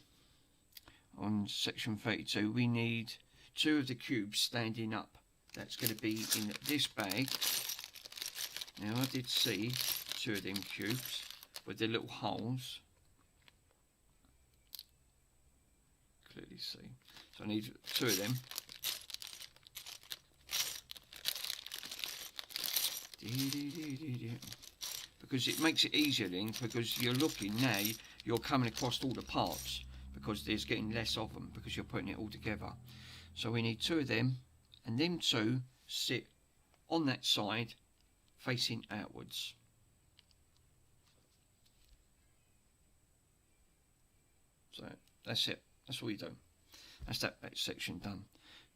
on section 32. We need two of the cubes standing up. That's going to be in this bag. Now I did see two of them cubes with the little holes. Clearly see. So I need two of them. Because it makes it easier then, because you're looking now, you're coming across all the parts, because there's getting less of them, because you're putting it all together. So we need two of them, and them two sit on that side, facing outwards. So that's it, that's all you do. That's that section done.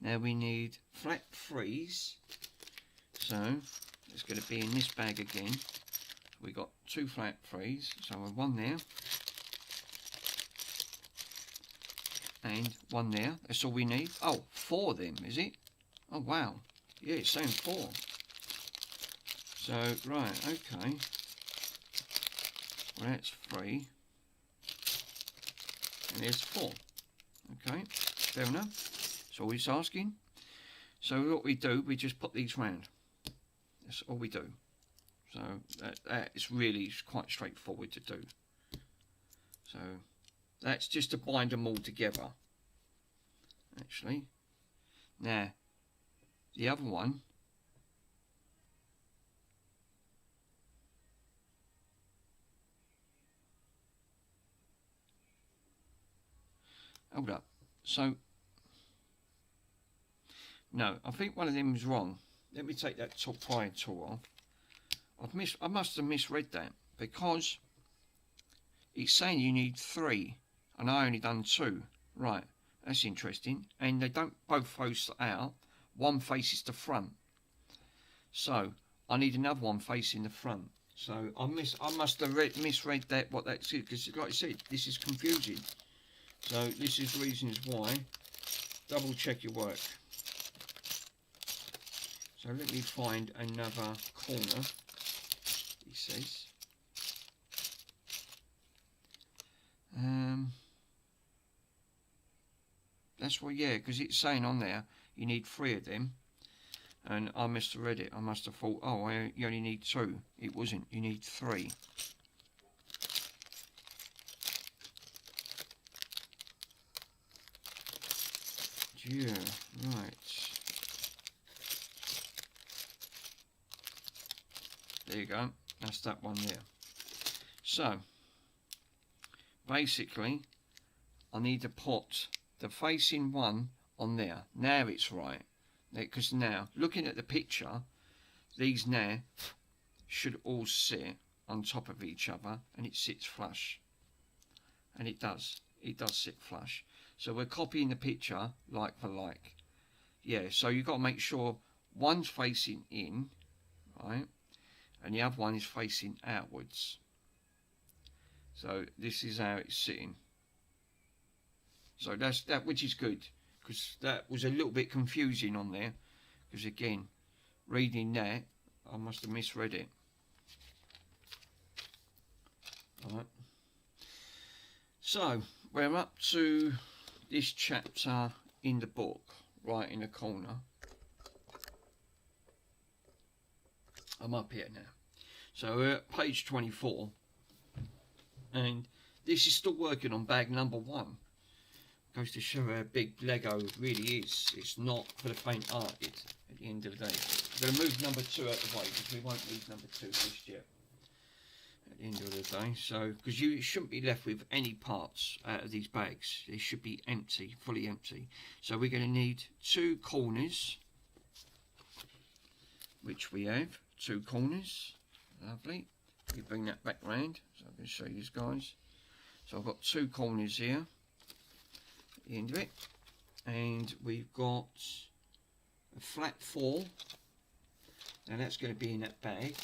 Now we need flat threes, so it's going to be in this bag again. We got two flat threes, so one there and one there. That's all we need. Oh, four of them, is it? Oh wow, yeah, it's saying four. So right, okay. Well, that's three, and there's four. Okay, fair enough. That's all he's asking. So what we do, we just put these round. That's all we do. So that is really quite straightforward to do. So that's just to bind them all together, actually. Now the other one, hold up, so no, I think one of them is wrong. Let me take that top prying tool off. I must have misread that, because it's saying you need three and I only done two. Right, that's interesting. And they don't both face out. One faces the front. So I need another one facing the front. So I must have misread that, what that said, because like I said, this is confusing. So this is reasons why. Double check your work. So let me find another corner, he says. That's what, yeah, because it's saying on there you need 3 of them, and I must have read it. I must have thought, oh, you only need 2. It wasn't. You need 3. Yeah, right. There you go. That's that one there. So basically, I need to put the facing one on there. Now it's right. Because now, looking at the picture, these now should all sit on top of each other, and it sits flush. And it does. It does sit flush. So we're copying the picture like for like. Yeah, so you've got to make sure one's facing in, right? And the other one is facing outwards. So this is how it's sitting. So that's that, which is good, because that was a little bit confusing on there. Because again, reading that, I must have misread it. Alright. So we're up to this chapter in the book, right in the corner. I'm up here now. So we're at page 24. And this is still working on bag number 1. Goes to show how big Lego really is. It's not for the faint-hearted at the end of the day. I'm going to move number 2 out of the way, because we won't leave number 2 just yet at the end of the day. So, because you shouldn't be left with any parts out of these bags. They should be empty, fully empty. So we're going to need 2 corners, which we have. 2 corners. Lovely. We bring that back round so I can show you guys. So I've got 2 corners here at the end of it, and we've got a flat 4. Now that's going to be in that bag.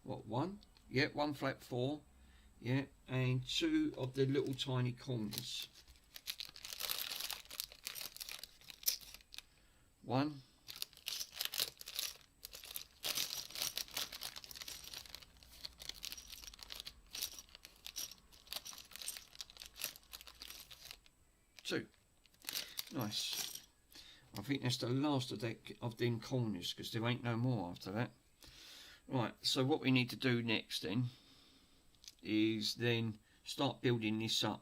What, 1? Yeah, 1 flat 4. Yeah, and 2 of the little tiny corners. 1. 2. Nice. I think that's the last of them corners, because there ain't no more after that. Right, so what we need to do next then is then start building this up.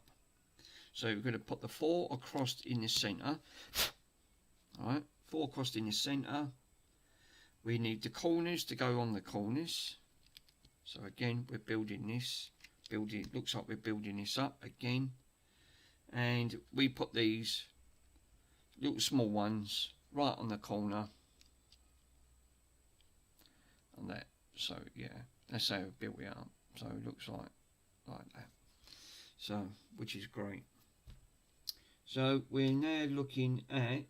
So we're going to put the 4 across in the centre. Alright, 4 across in the centre. We need the corners to go on the corners. So again, we're building this. It looks like we're building this up again. And we put these little small ones right on the corner. And that. So yeah, that's how we built it up. So it looks like that. So, which is great. So we're now looking at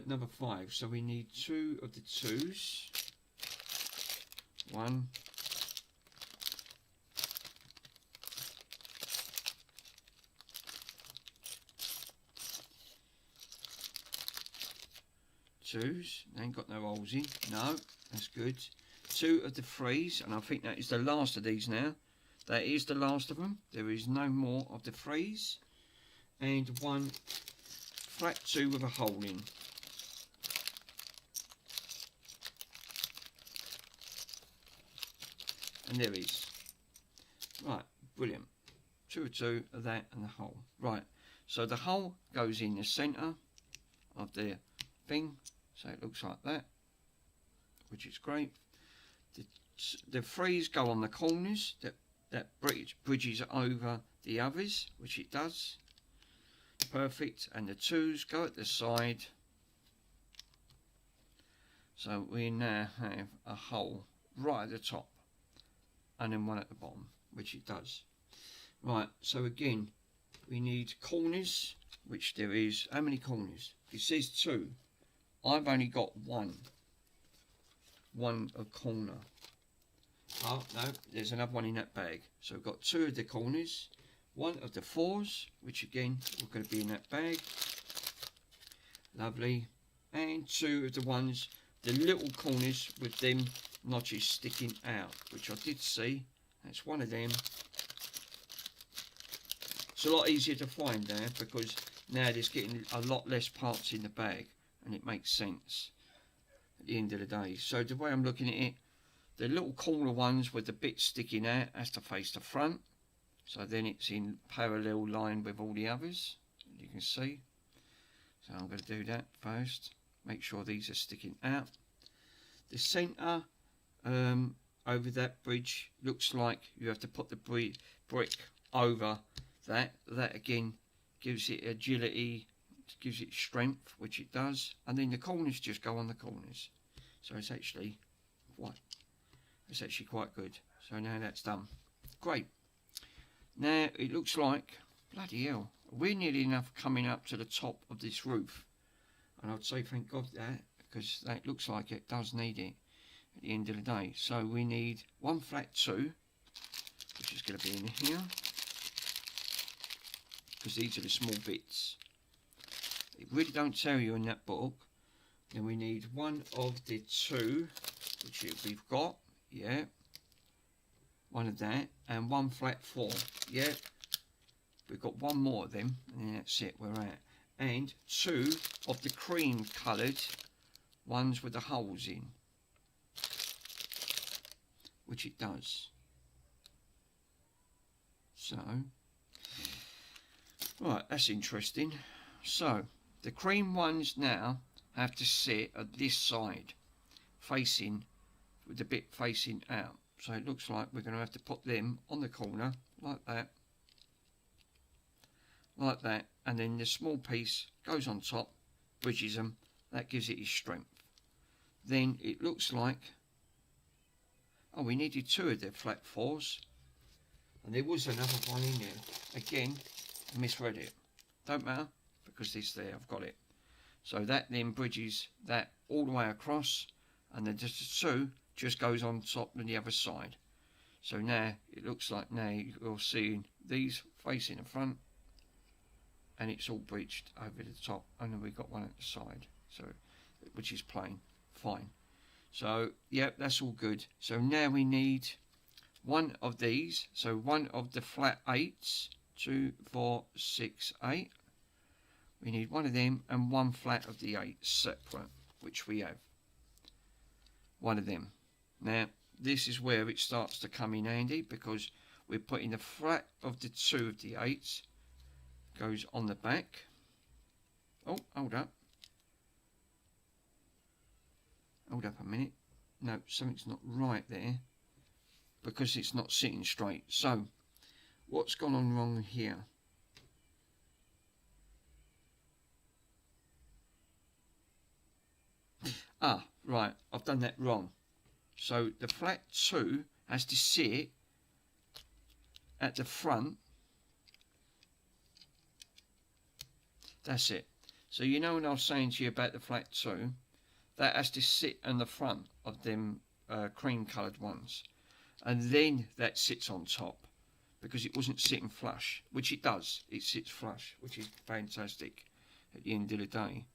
number 5. So we need 2 of the 2s. 1. 2s. They ain't got no holes in. No, that's good. 2 of the 3s, and I think that is the last of these now. That is the last of them. There is no more of the 3s. And 1 flat 2 with a hole in. And there is. Right, brilliant. 2 of 2 of that and the hole. Right, so the hole goes in the centre of the thing. So it looks like that, which is great. The 3s go on the corners. That bridges over the others, which it does. Perfect. And the 2s go at the side. So we now have a hole right at the top, and then 1 at the bottom, which it does. Right, so again, we need corners, which there is. How many corners? It says 2. I've only got 1. 1 a corner. Oh no, there's another one in that bag. So we've got 2 of the corners, 1 of the 4s, which again are going to be in that bag. Lovely. And 2 of the ones, the little corners with them notches sticking out, which I did see. That's one of them. It's a lot easier to find now because now there's getting a lot less parts in the bag, and it makes sense at the end of the day. So the way I'm looking at it, the little corner ones with the bit sticking out has to face the front, so then it's in parallel line with all the others, you can see. So I'm going to do that first, make sure these are sticking out. The centre over that bridge looks like you have to put the brick over that. That again gives it agility, gives it strength, which it does, and then the corners just go on the corners. So it's actually quite good. So now that's done. Great. Now it looks like, bloody hell, we're nearly enough coming up to the top of this roof, and I'd say thank God that, because that looks like it does need it at the end of the day. So we need 1 flat 2, which is going to be in here, because these are the small bits. It really don't tell you in that book. Then we need 1 of the 2, which we've got, yeah, 1 of that, and 1 flat 4, yeah, we've got 1 more of them, and then that's it, we're at. And 2 of the cream coloured ones with the holes in, which it does. So, right, that's interesting. So the cream ones now have to sit at this side, facing, with the bit facing out. So it looks like we're going to have to put them on the corner like that, and then the small piece goes on top, bridges them. That gives it its strength. Then it looks like, oh, we needed 2 of the flat 4s, and there was another one in there. Again, I misread it. Don't matter, because it's there, I've got it. So that then bridges that all the way across, and then just 2 just goes on top on the other side. So now it looks like now you're seeing these facing the front, and it's all bridged over the top, and then we've got 1 at the side, so which is plain, fine. So yeah, that's all good. So now we need 1 of these, so 1 of the flat 8s, 2, 4, 6, 8. We need 1 of them and 1 flat of the 8 separate, which we have. 1 of them. Now this is where it starts to come in handy, because we're putting the flat of the 2 of the 8s goes on the back. Oh, hold up a minute. No, something's not right there, because it's not sitting straight. So what's gone on wrong here? Ah, right, I've done that wrong. So the flat 2 has to sit at the front. That's it. So you know when I was saying to you about the flat 2, that has to sit on the front of them cream coloured ones, and then that sits on top, because it wasn't sitting flush, which it does. It sits flush, which is fantastic at the end of the day.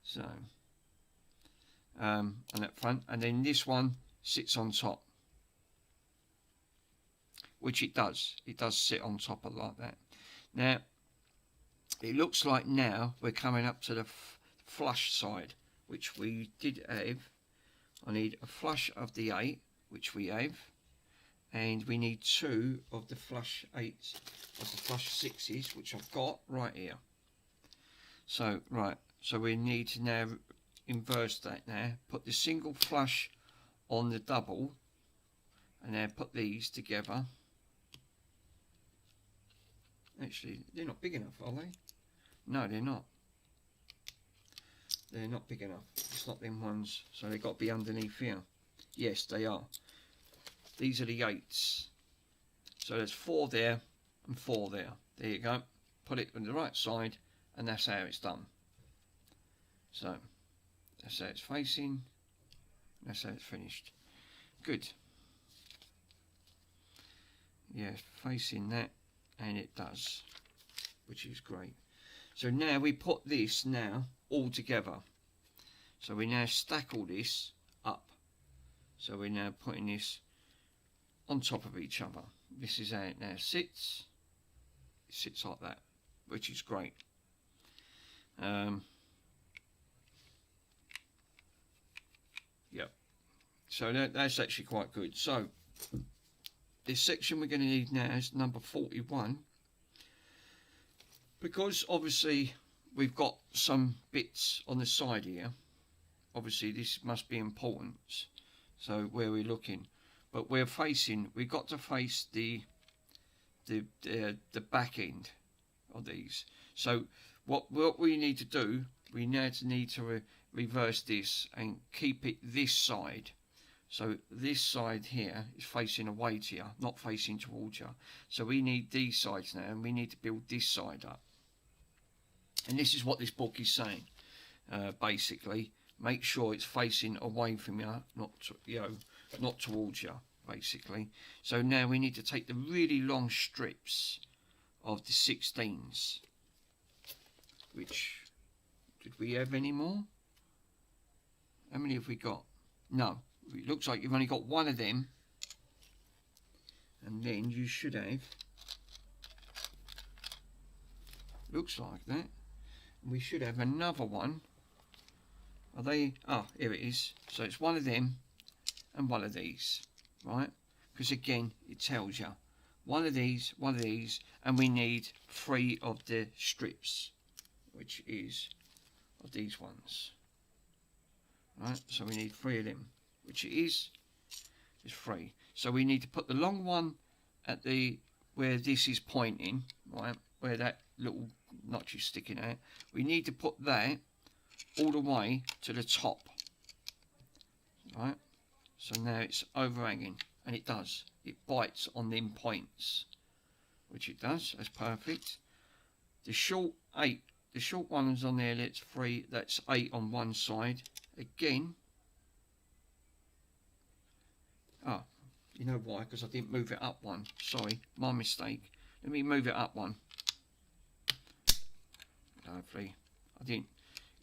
So on that front, and then this one sits on top, which it does. It does sit on top of like that. Now it looks like now we're coming up to the flush side, which we did have. I need a flush of the 8, which we have, and we need 2 of the flush 8s, of the flush 6s, which I've got right here. So right, so we need to now inverse that now, put the single flush on the double, and now put these together. Actually, they're not big enough, are they? No, they're not. They're not big enough. It's not them ones, so they've got to be underneath here. Yes, they are. These are the 8s. So there's 4 there and 4 there. There you go. Put it on the right side, and that's how it's done. So that's how it's facing. That's how it's finished. Good. yeah, facing that, and it does, which is great. So now we put this now all together. So we now stack all this up. So we're now putting this on top of each other. This is how it now sits. It sits like that, which is great. Yep. So that's actually quite good. So this section we're going to need now is number 41, because obviously we've got some bits on the side here. Obviously this must be important, so where we're looking, but we've got to face the back end of these. So what we need to do, we now need to reverse this and keep it this side. So this side here is facing away to you, not facing towards you. So we need these sides now, and we need to build this side up. And this is what this book is saying. Basically, make sure it's facing away from you, not towards you. Basically, so now we need to take the really long strips of the 16s. Which, did we have any more? How many have we got? No. It looks like you've only got one of them, and then you should have, looks like that, we should have another one. Are they? Oh, here it is. So it's one of them and one of these, right? Because again, it tells you one of these, and we need 3 of the strips, which is of these ones, right? So we need 3 of them, which it is 3. So we need to put the long one at the where this is pointing, right, where that little notch is sticking out. We need to put that all the way to the top, right? So now it's overhanging, and it does. It bites on them points, which it does. That's perfect. The short one's on there. That's 3. That's 8 on one side. Again. Oh, you know why? Because I didn't move it up one. Sorry, my mistake. Let me move it up one. Hopefully, I didn't.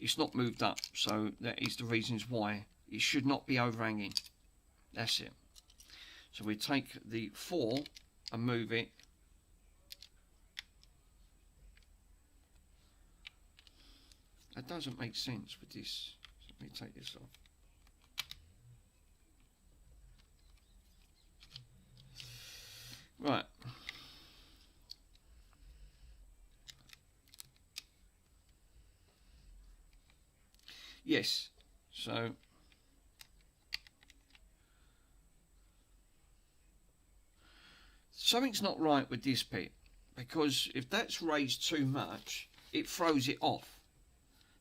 It's not moved up, so that is the reasons why. It should not be overhanging. That's it. So we take the 4 and move it. That doesn't make sense with this. Let me take this off. Right. Yes. So something's not right with this bit, because if that's raised too much, it throws it off.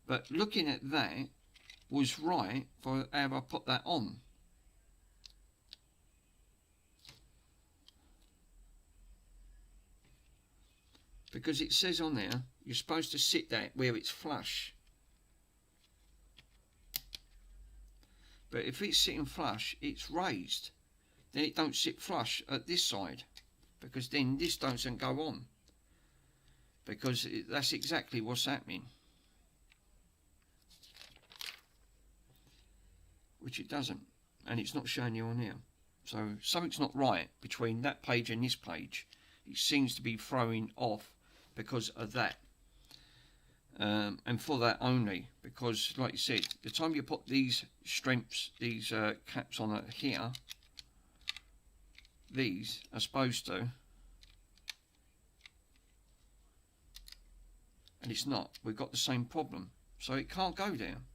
But looking at that was right for how I put that on. Because it says on there, you're supposed to sit that where it's flush. But if it's sitting flush, it's raised. Then it don't sit flush at this side, because then this doesn't go on. Because that's exactly what's happening. Which it doesn't. And it's not showing you on here. So something's not right between that page and this page. It seems to be throwing off because of that. And for that only, because like you said, the time you put these strips, these caps on it here, these are supposed to, and it's not. We've got the same problem, so it can't go down.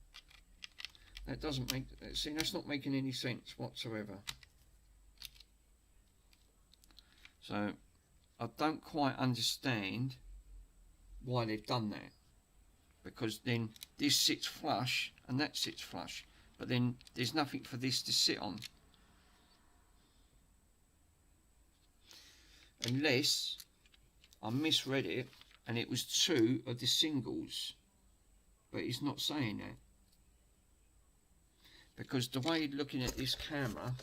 That doesn't make, see, that's not making any sense whatsoever. So I don't quite understand why they've done that, because then this sits flush and that sits flush, but then there's nothing for this to sit on, unless I misread it and it was 2 of the singles, but it's not saying that, because the way looking at this camera,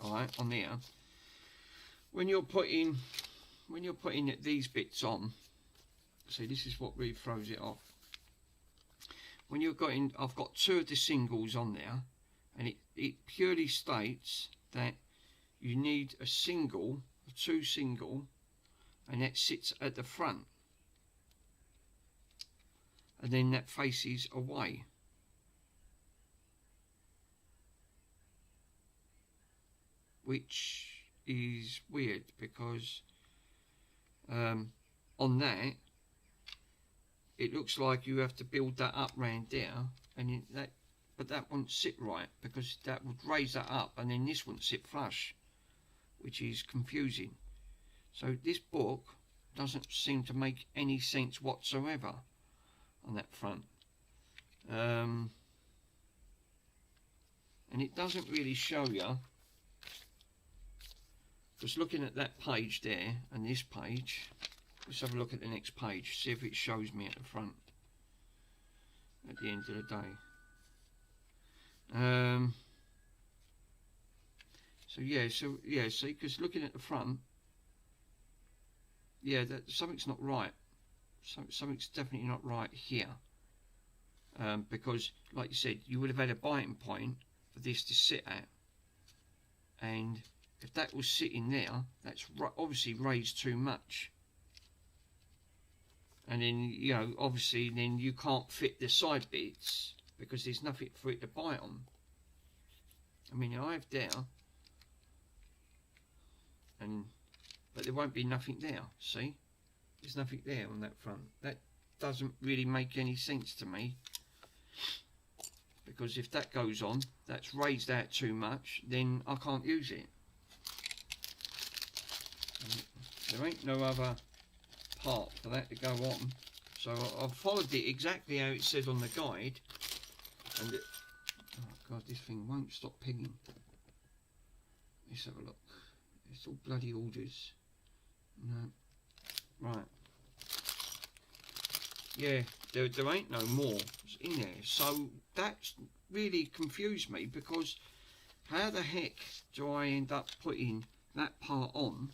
alright, on there, when you're putting these bits on, see, this is what really throws it off. When you're going, I've got two of the singles on there, and it purely states that you need a single, a two single, and that sits at the front, and then that faces away. Which is weird, because on that it looks like you have to build that up round there, and but that won't sit right, because that would raise that up, and then this wouldn't sit flush, which is confusing. So this book doesn't seem to make any sense whatsoever on that front, and it doesn't really show you. Just looking at that page there and this page, let's have a look at the next page, see if it shows me at the front at the end of the day. So yeah, see, because looking at the front, yeah, something's not right. Something's definitely not right here, because like you said, you would have had a biting point for this to sit at, and if that was sitting there, that's obviously raised too much. And then, you know, obviously then you can't fit the side bits, because there's nothing for it to bite on. I mean, I have there, but there won't be nothing there, see? There's nothing there on that front. That doesn't really make any sense to me, because if that goes on, that's raised out too much, then I can't use it. There ain't no other part for that to go on, so I've followed it exactly how it says on the guide, and oh god, this thing won't stop pinging. Let's have a look. It's all bloody orders. No, right. Yeah, there ain't no more in there, so that's really confused me, because how the heck do I end up putting that part on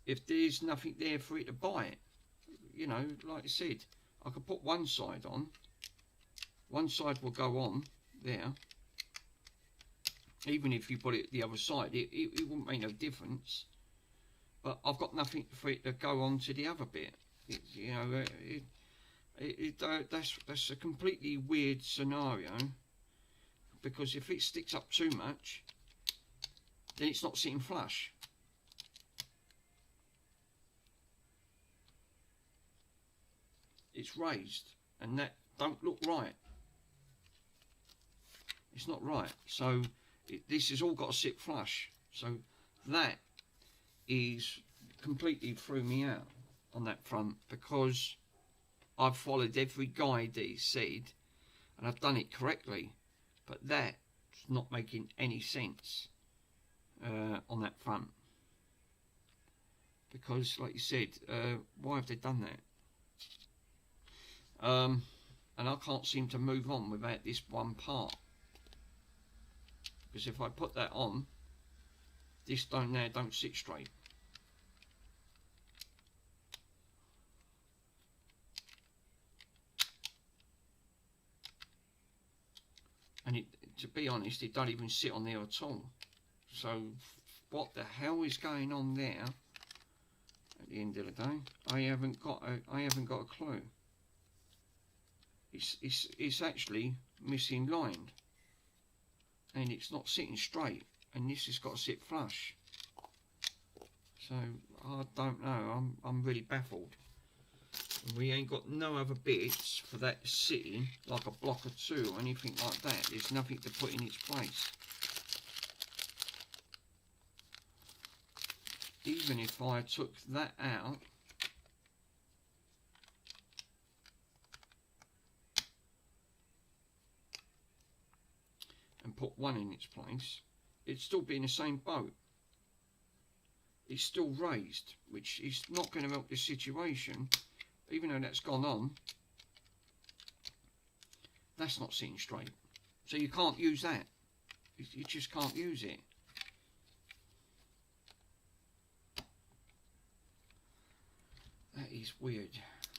if there's nothing there for it to bite? You know, like I said, I could put one side on, one side will go on there, even if you put it the other side, it wouldn't make no difference, but I've got nothing for it to go on to the other bit. You know, that's a completely weird scenario, because if it sticks up too much, then it's not sitting flush. It's raised, and that don't look right. It's not right. So this has all got to sit flush. So that is completely threw me out on that front, because I've followed every guide that he said, and I've done it correctly, but that's not making any sense on that front, because like you said, why have they done that? And I can't seem to move on without this one part, because if I put that on, this don't sit straight. And to be honest, it don't even sit on there at all. So what the hell is going on there? At the end of the day, I haven't got a clue. It's actually misaligned, and it's not sitting straight, and this has got to sit flush. So I don't know. I'm really baffled. We ain't got no other bits for that sitting, like a block or two or anything like that. There's nothing to put in its place. Even if I took that out, and put one in its place, it'd still be in the same boat. It's still raised, which is not going to help the situation. Even though that's gone on, that's not sitting straight. So you can't use that. You just can't use it. is weird.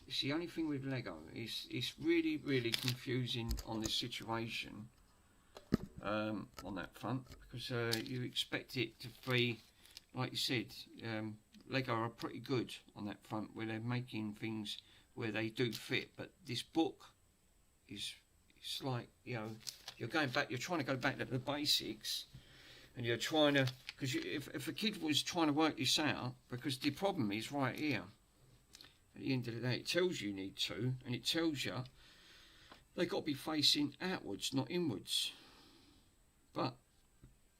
It's the only thing with Lego. It's really, really confusing on this situation on that front, because you expect it to be, like you said, Lego are pretty good on that front where they're making things where they do fit. But this book is, it's like, you know, you're going back, you're trying to go back to the basics, and you're trying to, because if a kid was trying to work this out, because the problem is right here. At the end of the day, it tells you need to, and it tells you they've got to be facing outwards, not inwards. But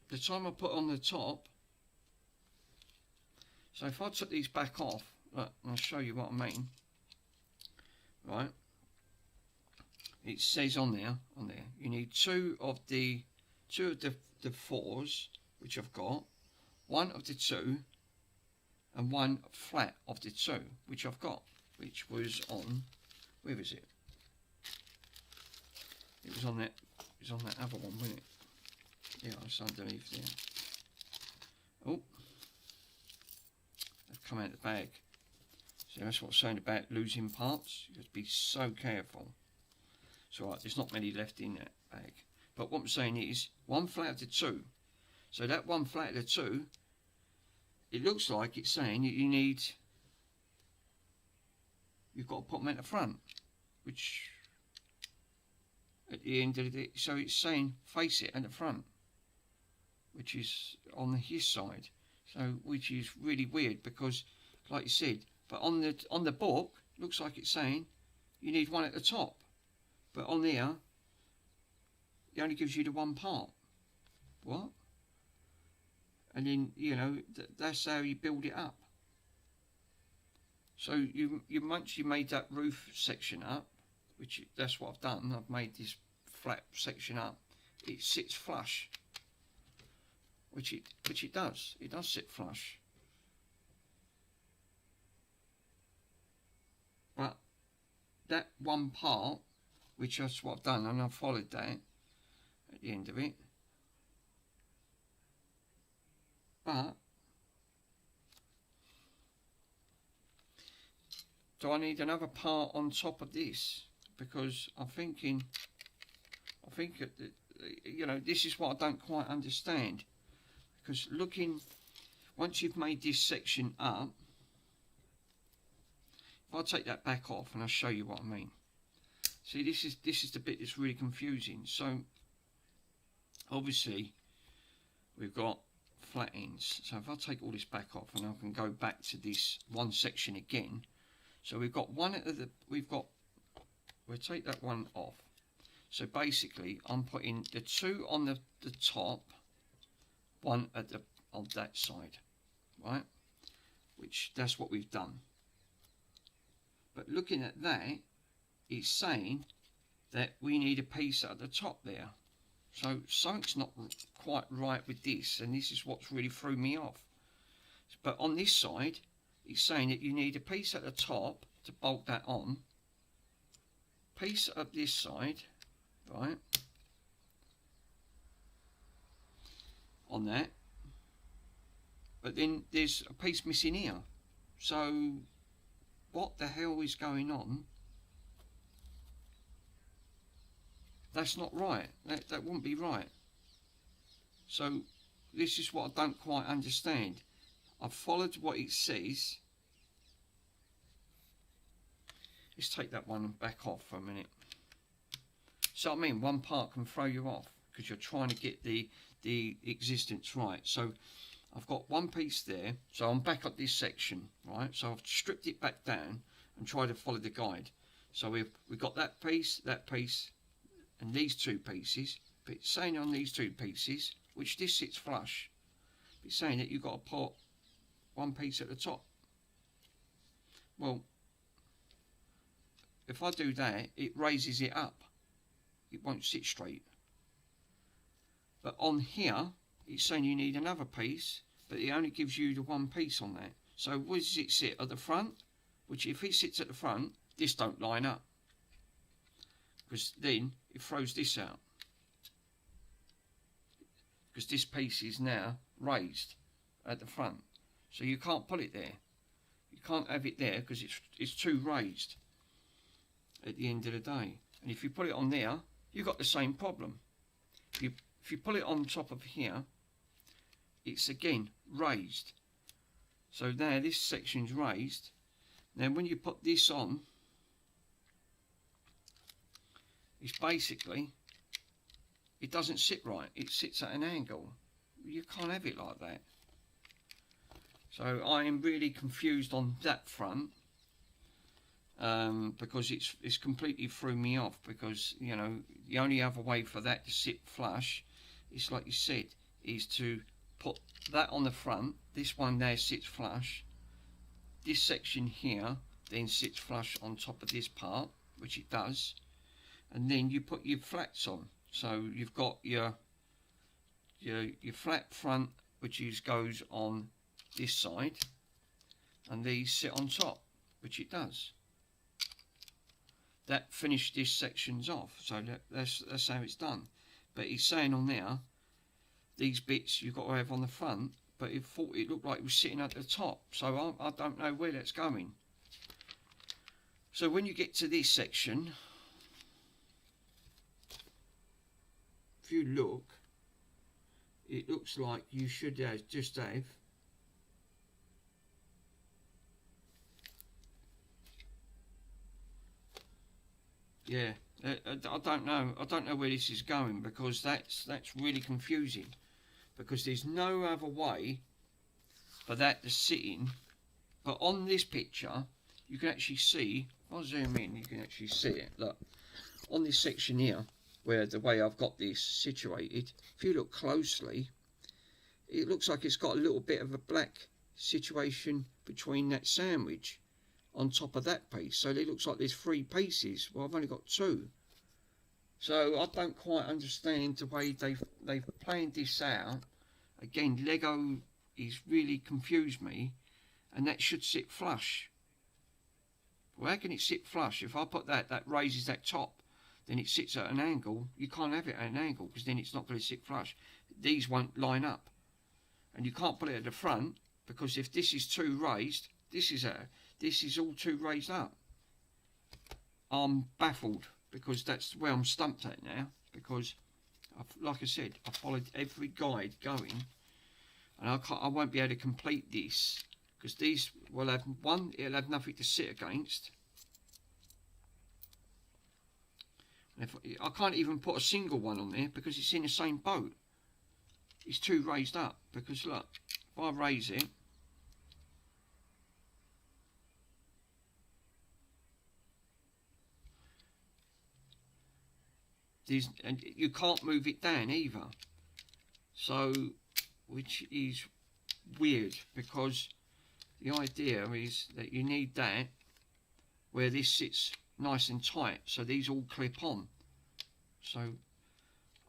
the time I put on the top, so if I took these back off, look, I'll show you what I mean. Right, it says on there, you need two of the fours, which I've got, one of the two, and one flat of the two, which I've got, which was on, where was it? It was on that other one, wasn't it? Yeah, it's underneath there. Oh, they've come out of the bag. So that's what I'm saying about losing parts. You have to be so careful. So right, there's not many left in that bag. But what I'm saying is, one flat of the two. So that one flat of the two, it looks like it's saying that you've got to put them at the front, which at the end of the, so it's saying face it at the front, which is on his side. So which is really weird, because like you said, but on the book looks like it's saying you need one at the top, but on there it only gives you the one part. What? And then, you know, that's how you build it up. So once you made that roof section up, which that's what I've done, I've made this flat section up, it sits flush, which it does. It does sit flush. But that one part, which that's what I've done, and I've followed that at the end of it. But do I need another part on top of this? Because I think you know, this is what I don't quite understand. Because looking, once you've made this section up, if I take that back off and I'll show you what I mean. See, this is the bit that's really confusing. So obviously we've got flat ends. So if I take all this back off and I can go back to this one section again. So we've got one of the, we'll take that one off. So basically I'm putting the two on the top, one at the on that side, right? Which that's what we've done. But looking at that, it's saying that we need a piece at the top there. So something's not quite right with this, and this is what's really threw me off. But on this side, it's saying that you need a piece at the top to bolt that on. Piece up this side, right? On that. But then there's a piece missing here. So what the hell is going on? That's not right. That wouldn't be right. So this is what I don't quite understand. I've followed what it says. Let's take that one back off for a minute. So I mean, one part can throw you off because you're trying to get the existence right. So I've got one piece there. So I'm back up this section, right? So I've stripped it back down and tried to follow the guide. So we've got that piece, and these two pieces. But it's saying on these two pieces, which this sits flush, it's saying that you've got to put one piece at the top. Well, if I do that, it raises it up. It won't sit straight. But on here, it's saying you need another piece, but it only gives you the one piece on that. So where does it sit? At the front? Which if it sits at the front, this don't line up. Because then it throws this out. Because this piece is now raised at the front. So you can't put it there. You can't have it there because it's too raised at the end of the day. And if you put it on there, you've got the same problem. If you pull it on top of here, it's again raised. So now this section's raised. Now when you put this on, it's basically, it doesn't sit right. It sits at an angle. You can't have it like that. So I am really confused on that front, because it's completely threw me off, because, you know, the only other way for that to sit flush is, like you said, is to put that on the front. This one there sits flush. This section here then sits flush on top of this part, which it does. And then you put your flats on. So you've got your flat front, which goes on this side, and these sit on top, which it does. That finished this sections off. So that's how it's done. But he's saying on there, these bits you've got to have on the front, but it looked like it was sitting at the top. So I don't know where that's going. So when you get to this section, if you look, it looks like you should just have I don't know where this is going, because that's really confusing, because there's no other way for that to sit in. But on this picture you can actually see, if I zoom in, you can actually see it. Look, on this section here, where the way I've got this situated, if you look closely, it looks like it's got a little bit of a black situation between that sandwich on top of that piece. So it looks like there's 3 pieces. Well, I've only got 2. So I don't quite understand the way they've planned this out. Again, Lego is really confused me, and that should sit flush. Well, how can it sit flush? If I put that raises that top, then it sits at an angle. You can't have it at an angle, because then it's not going to sit flush. These won't line up. And you can't put it at the front, because if this is too raised, this is all too raised up. I'm baffled, because that's where I'm stumped at now, because like I said, I followed every guide going, and I won't be able to complete this, because these will have it'll have nothing to sit against. And I can't even put a single one on there, because it's in the same boat. It's too raised up, because look, if I raise it, and you can't move it down either. So, which is weird, because the idea is that you need that where this sits nice and tight, so these all clip on. So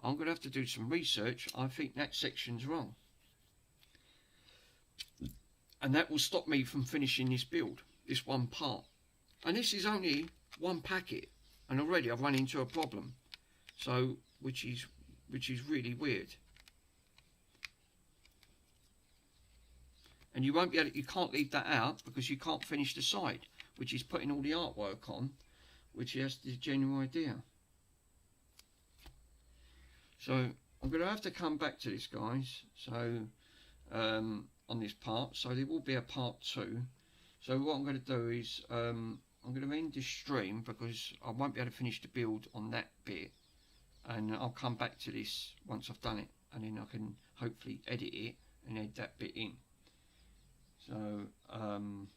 I'm going to have to do some research. I think that section's wrong, and that will stop me from finishing this build, this one part. And this is only one packet, and already I've run into a problem. So which is really weird. And you won't be able to, you can't leave that out, because you can't finish the side, which is putting all the artwork on, which is the genuine idea. So I'm going to have to come back to this, guys. So on this part, so there will be a part 2. So what I'm going to do is I'm going to end this stream, because I won't be able to finish the build on that bit, and I'll come back to this once I've done it, and then I can hopefully edit it and add that bit in. So I'm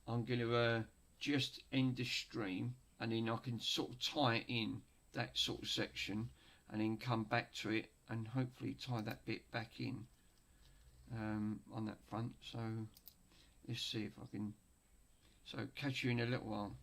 going to just end the stream, and then I can sort of tie in that sort of section, and then come back to it and hopefully tie that bit back in on that front. So let's see if I can. So catch you in a little while.